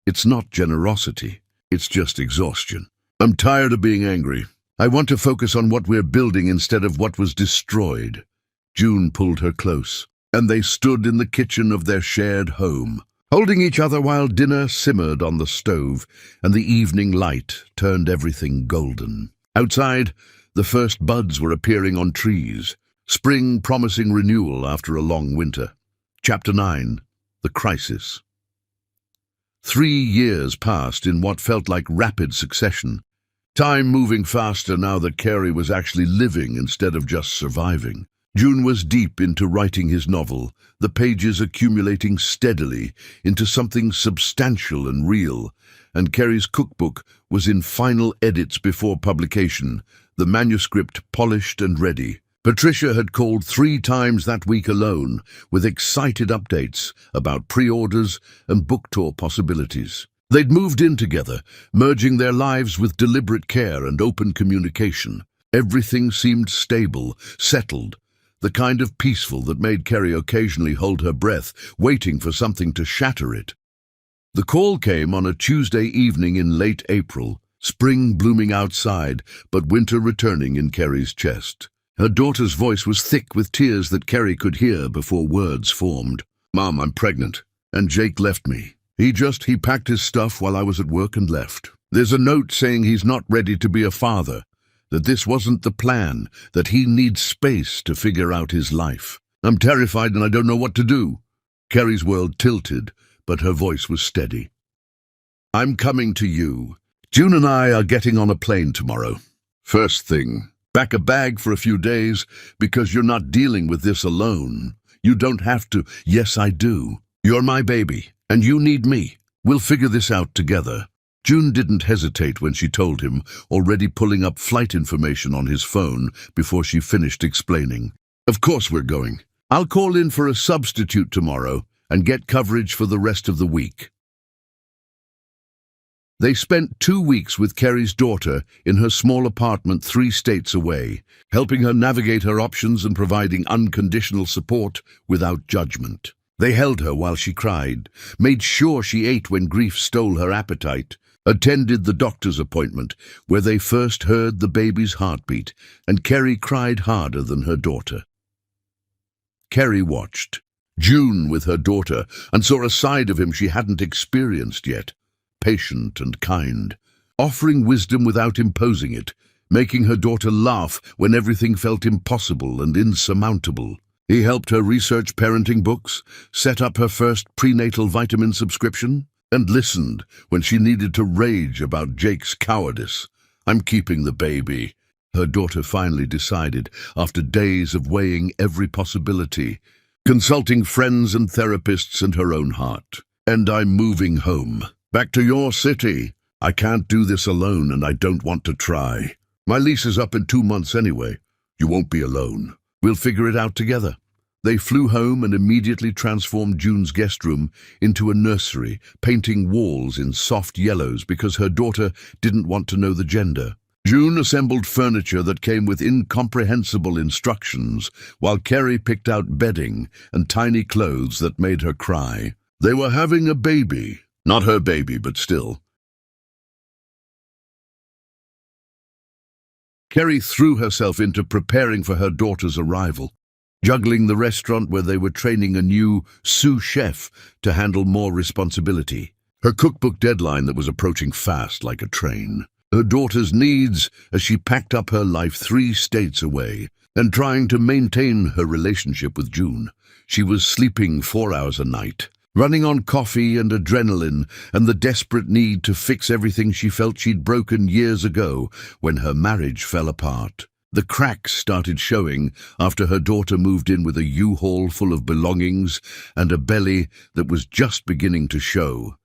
Speaker 1: "It's not generosity. It's just exhaustion. I'm tired of being angry. I want to focus on what we're building instead of what was destroyed. June pulled her close, and they stood in the kitchen of their shared home, holding each other while dinner simmered on the stove, and the evening light turned everything golden. Outside, the first buds were appearing on trees, spring promising renewal after a long winter. Chapter 9. The Crisis. 3 years passed in what felt like rapid succession, time moving faster now that Carey was actually living instead of just surviving. June was deep into writing his novel, the pages accumulating steadily into something substantial and real, and Carey's cookbook was in final edits before publication, the manuscript polished and ready. Patricia had called 3 times that week alone, with excited updates about pre-orders and book tour possibilities. They'd moved in together, merging their lives with deliberate care and open communication. Everything seemed stable, settled, the kind of peaceful that made Carey occasionally hold her breath, waiting for something to shatter it. The call came on a Tuesday evening in late April, spring blooming outside, but winter returning in Carey's chest. Her daughter's voice was thick with tears that Carey could hear before words formed. "Mom, I'm pregnant, and Jake left me. He packed his stuff while I was at work and left. There's a note saying he's not ready to be a father, that this wasn't the plan, that he needs space to figure out his life. I'm terrified and I don't know what to do." Carey's world tilted, but her voice was steady. "I'm coming to you. June and I are getting on a plane tomorrow. First thing, pack a bag for a few days, because you're not dealing with this alone. You don't have to." "Yes, I do. You're my baby, and you need me. We'll figure this out together." June didn't hesitate when she told him, already pulling up flight information on his phone before she finished explaining. "Of course we're going. I'll call in for a substitute tomorrow and get coverage for the rest of the week." They spent 2 weeks with Carey's daughter in her small apartment 3 states away, helping her navigate her options and providing unconditional support without judgment. They held her while she cried, made sure she ate when grief stole her appetite, attended the doctor's appointment where they first heard the baby's heartbeat, and Carey cried harder than her daughter. Carey watched June with her daughter and saw a side of him she hadn't experienced yet. Patient and kind, offering wisdom without imposing it, making her daughter laugh when everything felt impossible and insurmountable. He helped her research parenting books, set up her first prenatal vitamin subscription, and listened when she needed to rage about Jake's cowardice. "I'm keeping the baby," her daughter finally decided, after days of weighing every possibility, consulting friends and therapists and her own heart. "And I'm moving home. Back to your city. I can't do this alone, and I don't want to try. My lease is up in 2 months anyway. You won't be alone. We'll figure it out together." They flew home and immediately transformed June's guest room into a nursery, painting walls in soft yellows because her daughter didn't want to know the gender. June assembled furniture that came with incomprehensible instructions, while Carey picked out bedding and tiny clothes that made her cry. They were having a baby. Not her baby, but still. Carey threw herself into preparing for her daughter's arrival, juggling the restaurant where they were training a new sous chef to handle more responsibility, her cookbook deadline that was approaching fast like a train, her daughter's needs as she packed up her life 3 states away, and trying to maintain her relationship with June. She was sleeping 4 hours a night, running on coffee and adrenaline and the desperate need to fix everything she felt she'd broken years ago when her marriage fell apart. The cracks started showing after her daughter moved in with a U-Haul full of belongings and a belly that was just beginning to show,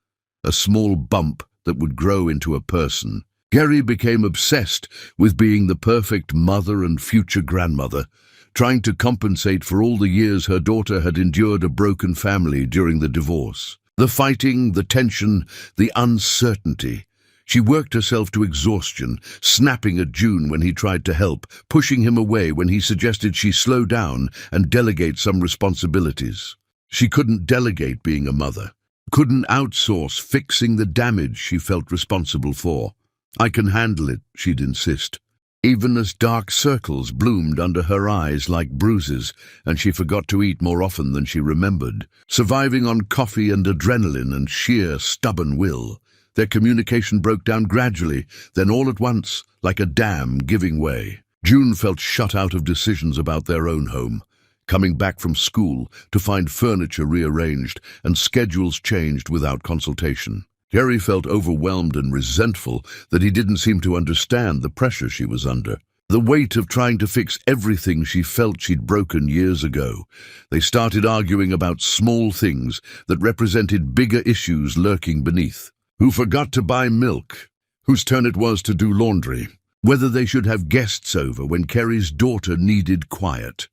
Speaker 1: a small bump that would grow into a person. Carey became obsessed with being the perfect mother and future grandmother, trying to compensate for all the years her daughter had endured a broken family during the divorce. The fighting, the tension, the uncertainty. She worked herself to exhaustion, snapping at June when he tried to help, pushing him away when he suggested she slow down and delegate some responsibilities. She couldn't delegate being a mother. couldn't outsource fixing the damage she felt responsible for. "I can handle it," she'd insist, even as dark circles bloomed under her eyes like bruises, and she forgot to eat more often than she remembered, surviving on coffee and adrenaline and sheer stubborn will. Their communication broke down gradually, then all at once, like a dam giving way. June felt shut out of decisions about their own home, coming back from school to find furniture rearranged and schedules changed without consultation. Kerry felt overwhelmed and resentful that he didn't seem to understand the pressure she was under, the weight of trying to fix everything she felt she'd broken years ago. They started arguing about small things that represented bigger issues lurking beneath. Who forgot to buy milk? Whose turn it was to do laundry? Whether they should have guests over when Kerry's daughter needed quiet.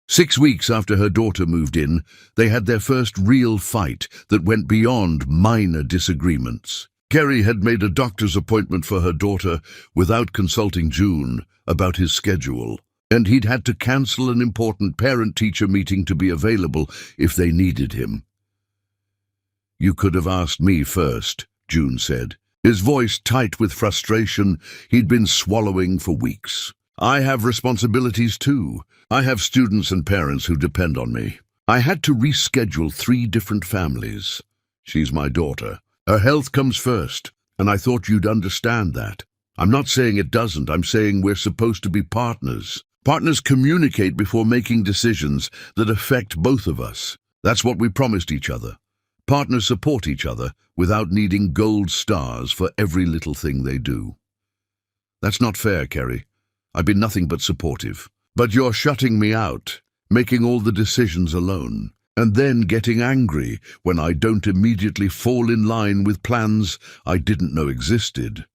Speaker 1: 6 weeks after her daughter moved in, they had their first real fight that went beyond minor disagreements. Kerry had made a doctor's appointment for her daughter without consulting June about his schedule, and he'd had to cancel an important parent-teacher meeting to be available if they needed him. "You could have asked me first," June said, his voice tight with frustration he'd been swallowing for weeks. "I have responsibilities too. I have students and parents who depend on me. I had to reschedule 3 different families. She's my daughter. Her health comes first, and I thought you'd understand that. I'm not saying it doesn't. I'm saying we're supposed to be partners. Partners communicate before making decisions that affect both of us. That's what we promised each other. Partners support each other without needing gold stars for every little thing they do." "That's not fair, Kerry. I've been nothing but supportive. But you're shutting me out, making all the decisions alone, and then getting angry when I don't immediately fall in line with plans I didn't know existed.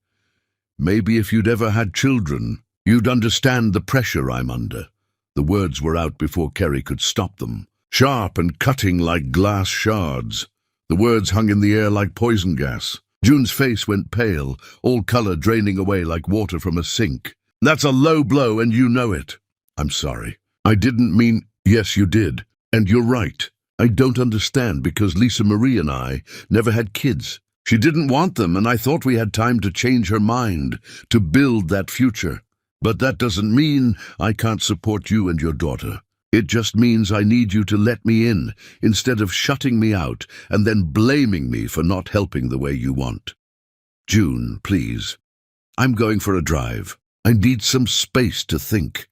Speaker 1: Maybe if you'd ever had children, you'd understand the pressure I'm under." The words were out before Kerry could stop them, sharp and cutting like glass shards. The words hung in the air like poison gas. June's face went pale, all color draining away like water from a sink. "That's a low blow, and you know it." "I'm sorry. I didn't mean—" "Yes, you did. And you're right. I don't understand because Lisa Marie and I never had kids. She didn't want them, and I thought we had time to change her mind, to build that future. But that doesn't mean I can't support you and your daughter. It just means I need you to let me in, instead of shutting me out and then blaming me for not helping the way you want. June, please. I'm going for a drive. I need some space to think."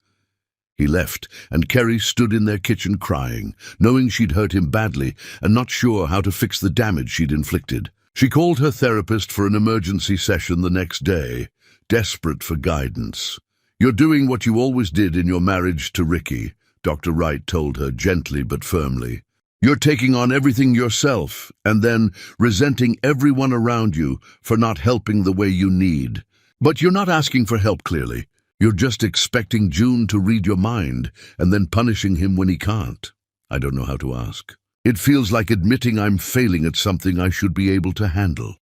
Speaker 1: He left, and Kerry stood in their kitchen crying, knowing she'd hurt him badly and not sure how to fix the damage she'd inflicted. She called her therapist for an emergency session the next day, desperate for guidance. "You're doing what you always did in your marriage to Ricky," Dr. Wright told her gently but firmly. "You're taking on everything yourself and then resenting everyone around you for not helping the way you need. But you're not asking for help, clearly. You're just expecting June to read your mind and then punishing him when he can't. I don't know how to ask. It feels like admitting I'm failing at something I should be able to handle.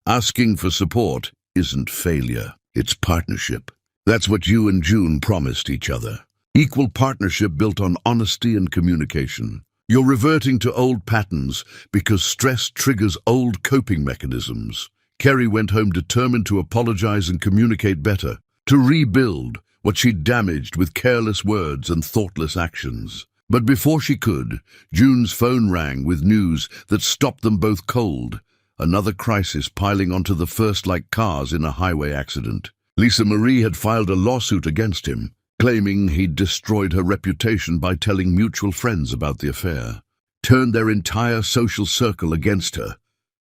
Speaker 1: Asking for support isn't failure, it's partnership. That's what you and June promised each other. Equal partnership built on honesty and communication. You're reverting to old patterns because stress triggers old coping mechanisms." Kerry went home determined to apologize and communicate better, to rebuild what she'd damaged with careless words and thoughtless actions. But before she could, June's phone rang with news that stopped them both cold, another crisis piling onto the first like cars in a highway accident. Lisa Marie had filed a lawsuit against him, claiming he'd destroyed her reputation by telling mutual friends about the affair, turned their entire social circle against her,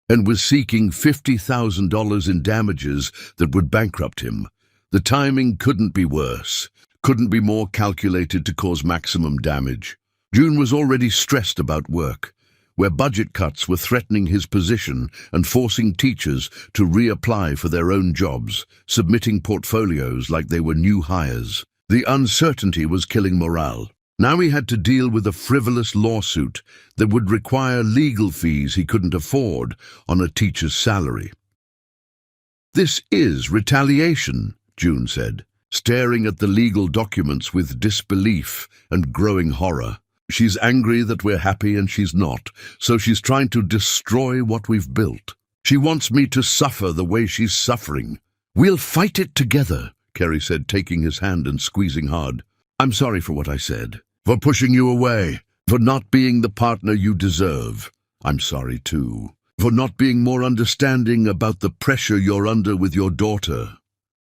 Speaker 1: and was seeking $50,000 in damages that would bankrupt him. The timing couldn't be worse, couldn't be more calculated to cause maximum damage. June was already stressed about work, where budget cuts were threatening his position and forcing teachers to reapply for their own jobs, submitting portfolios like they were new hires. The uncertainty was killing morale. Now he had to deal with a frivolous lawsuit that would require legal fees he couldn't afford on a teacher's salary. "This is retaliation," June said, staring at the legal documents with disbelief and growing horror. She's angry that we're happy and she's not, so she's trying to destroy what we've built. She wants me to suffer the way she's suffering. We'll fight it together, Kerry said, taking his hand and squeezing hard. I'm sorry for what I said, for pushing you away, for not being the partner you deserve. I'm sorry too, for not being more understanding about the pressure you're under with your daughter.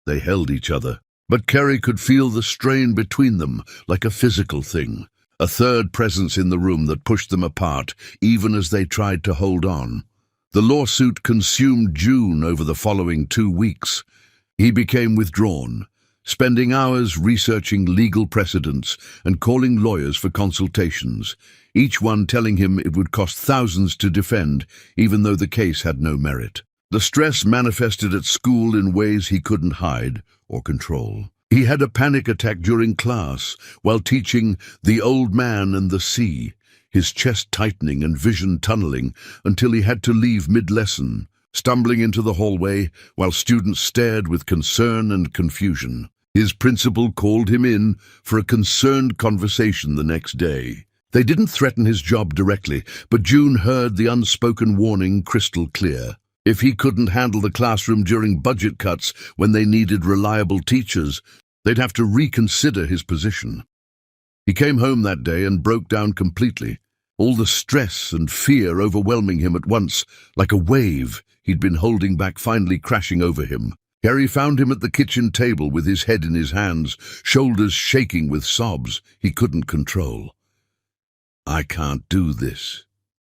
Speaker 1: They held each other, but Kerry could feel the strain between them like a physical thing, a third presence in the room that pushed them apart, even as they tried to hold on. The lawsuit consumed June over the following 2 weeks. He became withdrawn, spending hours researching legal precedents and calling lawyers for consultations, each one telling him it would cost thousands to defend, even though the case had no merit. The stress manifested at school in ways he couldn't hide or control. He had a panic attack during class while teaching The Old Man and the Sea, his chest tightening and vision tunneling until he had to leave mid-lesson, stumbling into the hallway while students stared with concern and confusion. His principal called him in for a concerned conversation the next day. They didn't threaten his job directly, but June heard the unspoken warning crystal clear. If he couldn't handle the classroom during budget cuts when they needed reliable teachers, they'd have to reconsider his position. He came home that day and broke down completely, all the stress and fear overwhelming him at once, like a wave he'd been holding back finally crashing over him. Kerry found him at the kitchen table with his head in his hands, shoulders shaking with sobs he couldn't control. "I can't do this,"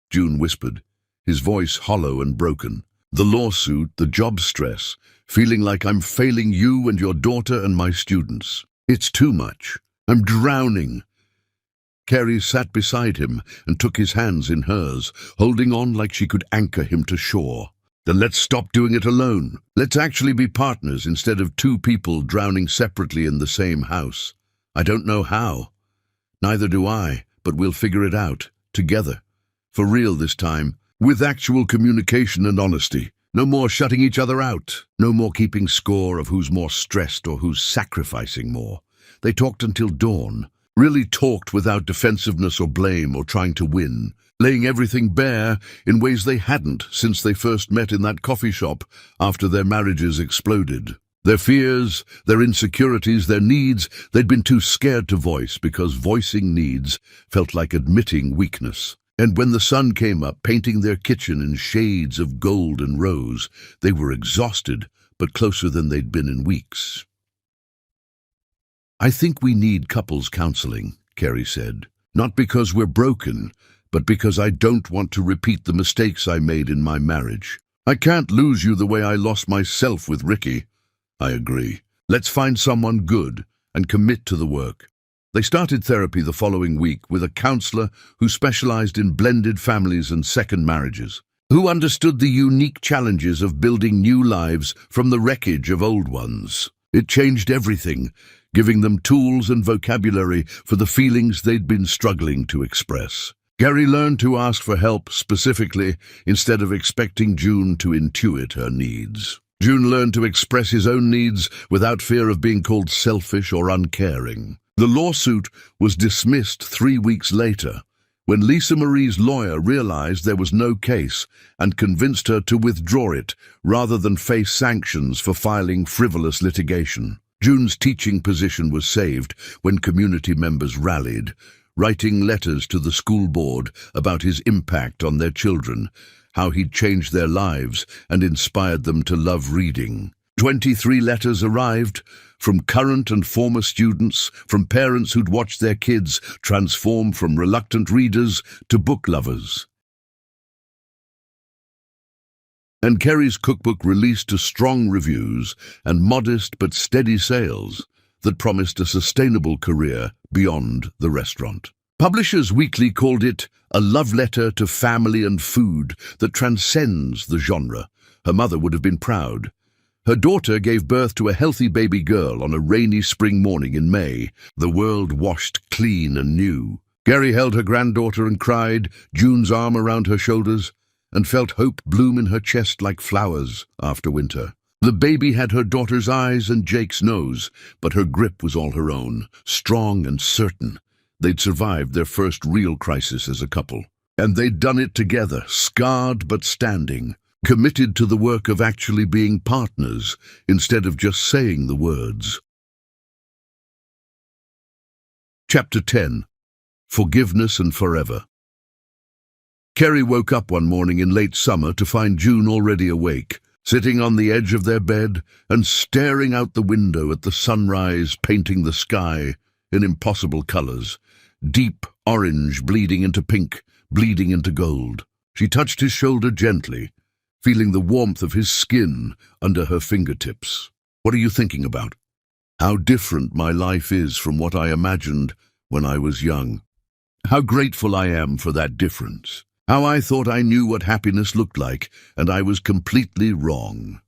Speaker 1: June whispered, his voice hollow and broken. "The lawsuit, the job stress, feeling like I'm failing you and your daughter and my students. It's too much. I'm drowning." Kerry sat beside him and took his hands in hers, holding on like she could anchor him to shore. "Then let's stop doing it alone. Let's actually be partners instead of 2 people drowning separately in the same house. I don't know how. Neither do I, but we'll figure it out, together. For real this time, with actual communication and honesty. No more shutting each other out. No more keeping score of who's more stressed or who's sacrificing more." They talked until dawn, really talked without defensiveness or blame or trying to win, laying everything bare in ways they hadn't since they first met in that coffee shop after their marriages exploded. Their fears, their insecurities, their needs, they'd been too scared to voice because voicing needs felt like admitting weakness. And when the sun came up, painting their kitchen in shades of gold and rose, they were exhausted, but closer than they'd been in weeks. "I think we need couples counseling," Kerry said. "Not because we're broken, but because I don't want to repeat the mistakes I made in my marriage. I can't lose you the way I lost myself with Ricky." "I agree. Let's find someone good and commit to the work." They started therapy the following week with a counselor who specialized in blended families and second marriages, who understood the unique challenges of building new lives from the wreckage of old ones. It changed everything, giving them tools and vocabulary for the feelings they'd been struggling to express. Gary learned to ask for help specifically instead of expecting June to intuit her needs. June learned to express his own needs without fear of being called selfish or uncaring. The lawsuit was dismissed 3 weeks later, when Lisa Marie's lawyer realized there was no case and convinced her to withdraw it rather than face sanctions for filing frivolous litigation. June's teaching position was saved when community members rallied, writing letters to the school board about his impact on their children, how he'd changed their lives and inspired them to love reading. 23 letters arrived from current and former students, from parents who'd watched their kids transform from reluctant readers to book lovers. And Kerry's cookbook released to strong reviews and modest but steady sales that promised a sustainable career beyond the restaurant. Publishers Weekly called it a love letter to family and food that transcends the genre. Her mother would have been proud. Her daughter gave birth to a healthy baby girl on a rainy spring morning in May, the world washed clean and new. Gary held her granddaughter and cried, June's arm around her shoulders, and felt hope bloom in her chest like flowers after winter. The baby had her daughter's eyes and Jake's nose, but her grip was all her own, strong and certain. They'd survived their first real crisis as a couple. And they'd done it together, scarred but standing, committed to the work of actually being partners instead of just saying the words. Chapter 10. Forgiveness and Forever. Kerry woke up one morning in late summer to find June already awake, sitting on the edge of their bed and staring out the window at the sunrise painting the sky in impossible colors, deep orange bleeding into pink, bleeding into gold. She touched his shoulder gently, feeling the warmth of his skin under her fingertips. "What are you thinking about?" "How different my life is from what I imagined when I was young. How grateful I am for that difference. How I thought I knew what happiness looked like, and I was completely wrong."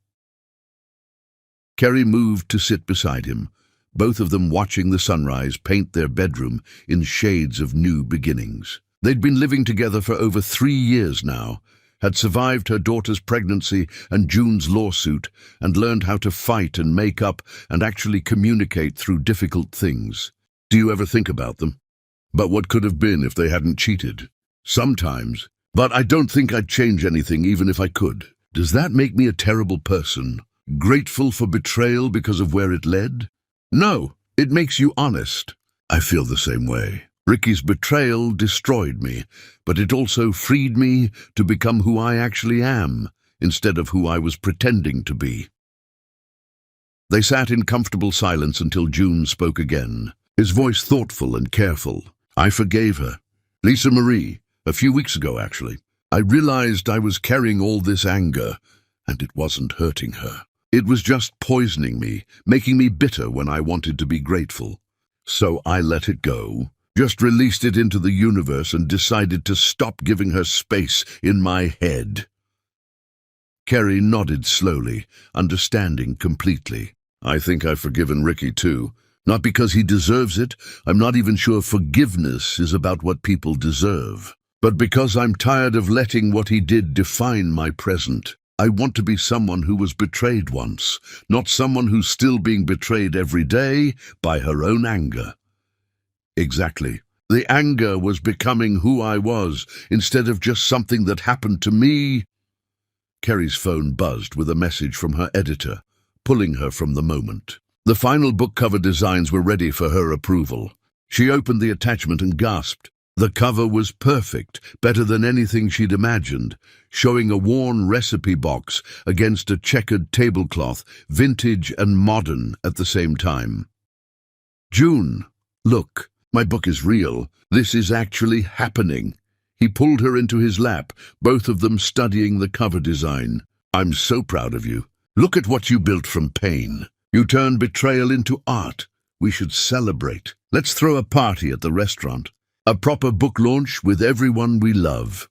Speaker 1: Kerry moved to sit beside him, both of them watching the sunrise paint their bedroom in shades of new beginnings. They'd been living together for over 3 years now, had survived her daughter's pregnancy and June's lawsuit, and learned how to fight and make up and actually communicate through difficult things. "Do you ever think about them? But what could have been if they hadn't cheated?" "Sometimes. But I don't think I'd change anything even if I could." "Does that make me a terrible person? Grateful for betrayal because of where it led?" "No, it makes you honest." "I feel the same way. Ricky's betrayal destroyed me, but it also freed me to become who I actually am, instead of who I was pretending to be." They sat in comfortable silence until June spoke again, his voice thoughtful and careful. "I forgave her. Lisa Marie, a few weeks ago actually. I realized I was carrying all this anger, and it wasn't hurting her. It was just poisoning me, making me bitter when I wanted to be grateful. So I let it go. Just released it into the universe and decided to stop giving her space in my head." Kerry nodded slowly, understanding completely. "I think I've forgiven Ricky too. Not because he deserves it, I'm not even sure forgiveness is about what people deserve, but because I'm tired of letting what he did define my present. I want to be someone who was betrayed once, not someone who's still being betrayed every day by her own anger." Exactly. The anger was becoming who I was, instead of just something that happened to me. Kerry's phone buzzed with a message from her editor, pulling her from the moment. The final book cover designs were ready for her approval. She opened the attachment and gasped. The cover was perfect, better than anything she'd imagined, showing a worn recipe box against a checkered tablecloth, vintage and modern at the same time. "June, look. My book is real. This is actually happening." He pulled her into his lap, both of them studying the cover design. "I'm so proud of you. Look at what you built from pain. You turned betrayal into art. We should celebrate. Let's throw a party at the restaurant. A proper book launch with everyone we love."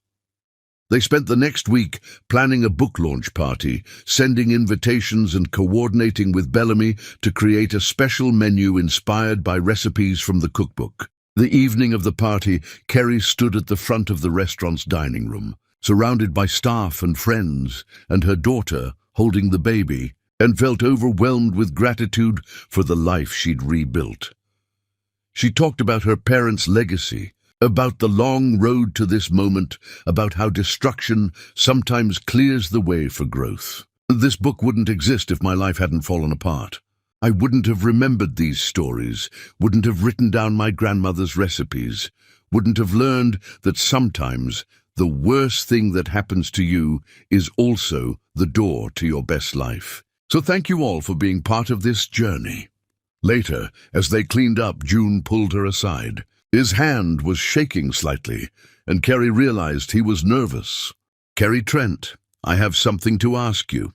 Speaker 1: They spent the next week planning a book launch party, sending invitations and coordinating with Bellamy to create a special menu inspired by recipes from the cookbook. The evening of the party, Kerry stood at the front of the restaurant's dining room, surrounded by staff and friends, and her daughter holding the baby, and felt overwhelmed with gratitude for the life she'd rebuilt. She talked about her parents' legacy, about the long road to this moment, about how destruction sometimes clears the way for growth. "This book wouldn't exist if my life hadn't fallen apart. I wouldn't have remembered these stories, wouldn't have written down my grandmother's recipes, wouldn't have learned that sometimes the worst thing that happens to you is also the door to your best life. So thank you all for being part of this journey." Later, as they cleaned up, June pulled her aside. His hand was shaking slightly, and Kerry realized he was nervous. "Kerry Trent, I have something to ask you."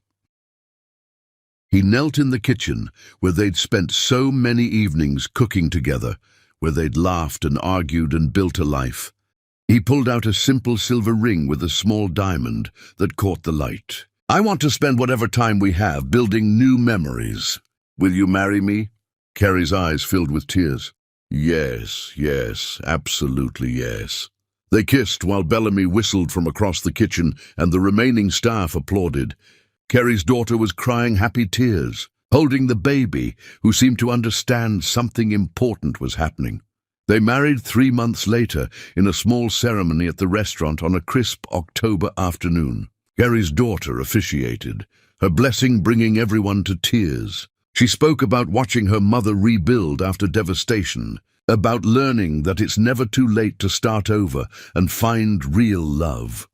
Speaker 1: He knelt in the kitchen, where they'd spent so many evenings cooking together, where they'd laughed and argued and built a life. He pulled out a simple silver ring with a small diamond that caught the light. "I want to spend whatever time we have building new memories. Will you marry me?" Kerry's eyes filled with tears. "Yes, yes, absolutely yes." They kissed while Bellamy whistled from across the kitchen and the remaining staff applauded. Kerry's daughter was crying happy tears, holding the baby, who seemed to understand something important was happening. They married 3 months later in a small ceremony at the restaurant on a crisp October afternoon. Gary's daughter officiated, her blessing bringing everyone to tears. She spoke about watching her mother rebuild after devastation, about learning that it's never too late to start over and find real love.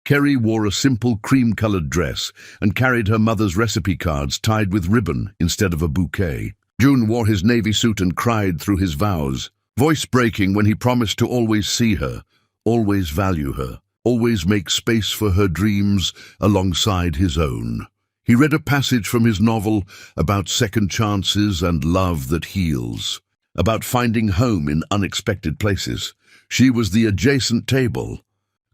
Speaker 1: Kerry wore a simple cream-colored dress and carried her mother's recipe cards tied with ribbon instead of a bouquet. June wore his navy suit and cried through his vows, voice breaking when he promised to always see her, always value her, always make space for her dreams alongside his own. He read a passage from his novel about second chances and love that heals, about finding home in unexpected places. She was the adjacent table,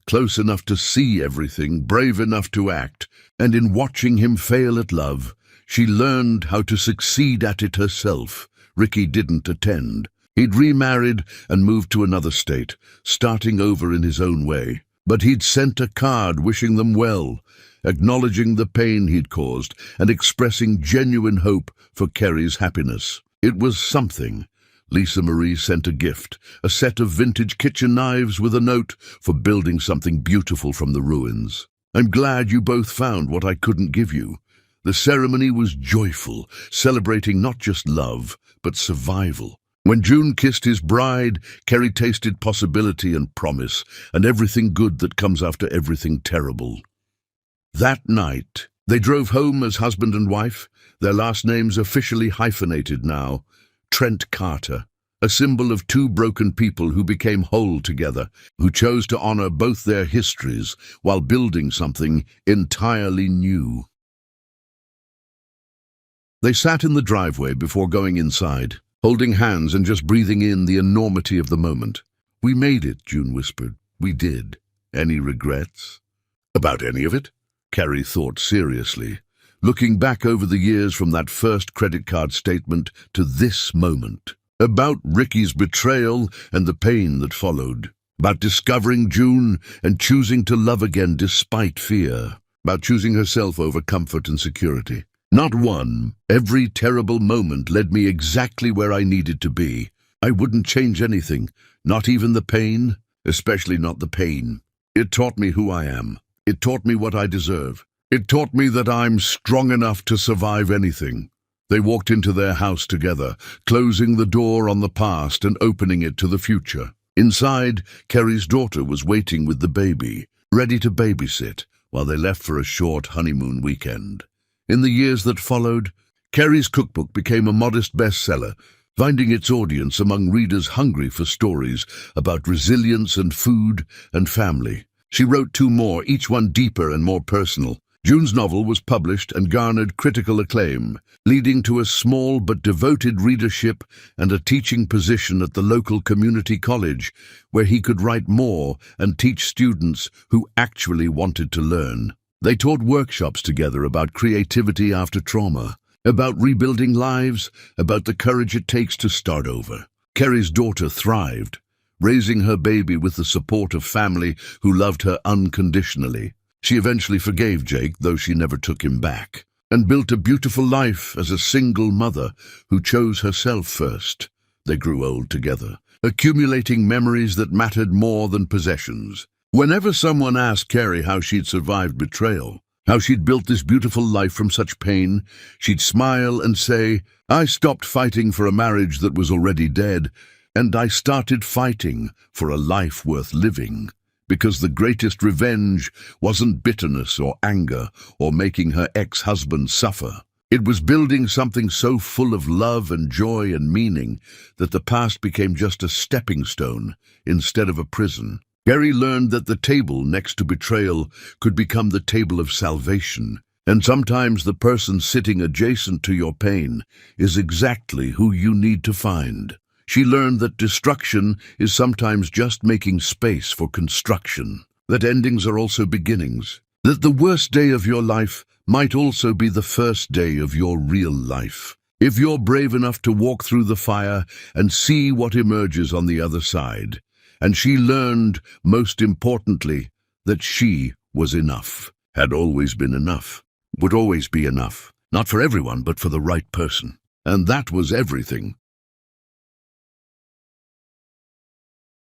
Speaker 1: close enough to see everything, brave enough to act, and in watching him fail at love, she learned how to succeed at it herself. Ricky didn't attend. He'd remarried and moved to another state, starting over in his own way. But he'd sent a card wishing them well, acknowledging the pain he'd caused and expressing genuine hope for Kerry's happiness. It was something. Lisa Marie sent a gift, a set of vintage kitchen knives with a note for building something beautiful from the ruins. I'm glad you both found what I couldn't give you. The ceremony was joyful, celebrating not just love, but survival. When June kissed his bride, Kerry tasted possibility and promise, and everything good that comes after everything terrible. That night, they drove home as husband and wife, their last names officially hyphenated now, Trent Carter, a symbol of two broken people who became whole together, who chose to honor both their histories while building something entirely new. They sat in the driveway before going inside, holding hands and just breathing in the enormity of the moment. We made it, June whispered. We did. Any regrets? About any of it? Kerry thought seriously, looking back over the years from that first credit card statement to this moment. About Ricky's betrayal and the pain that followed. About discovering June and choosing to love again despite fear. About choosing herself over comfort and security. Not one. Every terrible moment led me exactly where I needed to be. I wouldn't change anything, not even the pain, especially not the pain. It taught me who I am. It taught me what I deserve. It taught me that I'm strong enough to survive anything. They walked into their house together, closing the door on the past and opening it to the future. Inside, Kerry's daughter was waiting with the baby, ready to babysit, while they left for a short honeymoon weekend. In the years that followed, Kerry's cookbook became a modest bestseller, finding its audience among readers hungry for stories about resilience and food and family. She wrote 2 more, each one deeper and more personal. June's novel was published and garnered critical acclaim, leading to a small but devoted readership and a teaching position at the local community college, where he could write more and teach students who actually wanted to learn. They taught workshops together about creativity after trauma, about rebuilding lives, about the courage it takes to start over. Kerry's daughter thrived, raising her baby with the support of family who loved her unconditionally. She eventually forgave Jake, though she never took him back, and built a beautiful life as a single mother who chose herself first. They grew old together, accumulating memories that mattered more than possessions. Whenever someone asked Kerry how she'd survived betrayal, how she'd built this beautiful life from such pain, she'd smile and say, I stopped fighting for a marriage that was already dead, and I started fighting for a life worth living. Because the greatest revenge wasn't bitterness or anger or making her ex-husband suffer. It was building something so full of love and joy and meaning that the past became just a stepping stone instead of a prison. Kerry learned that the table next to betrayal could become the table of salvation, and sometimes the person sitting adjacent to your pain is exactly who you need to find. She learned that destruction is sometimes just making space for construction, that endings are also beginnings, that the worst day of your life might also be the first day of your real life, if you're brave enough to walk through the fire and see what emerges on the other side. And she learned, most importantly, that she was enough, had always been enough, would always be enough, not for everyone, but for the right person. And that was everything.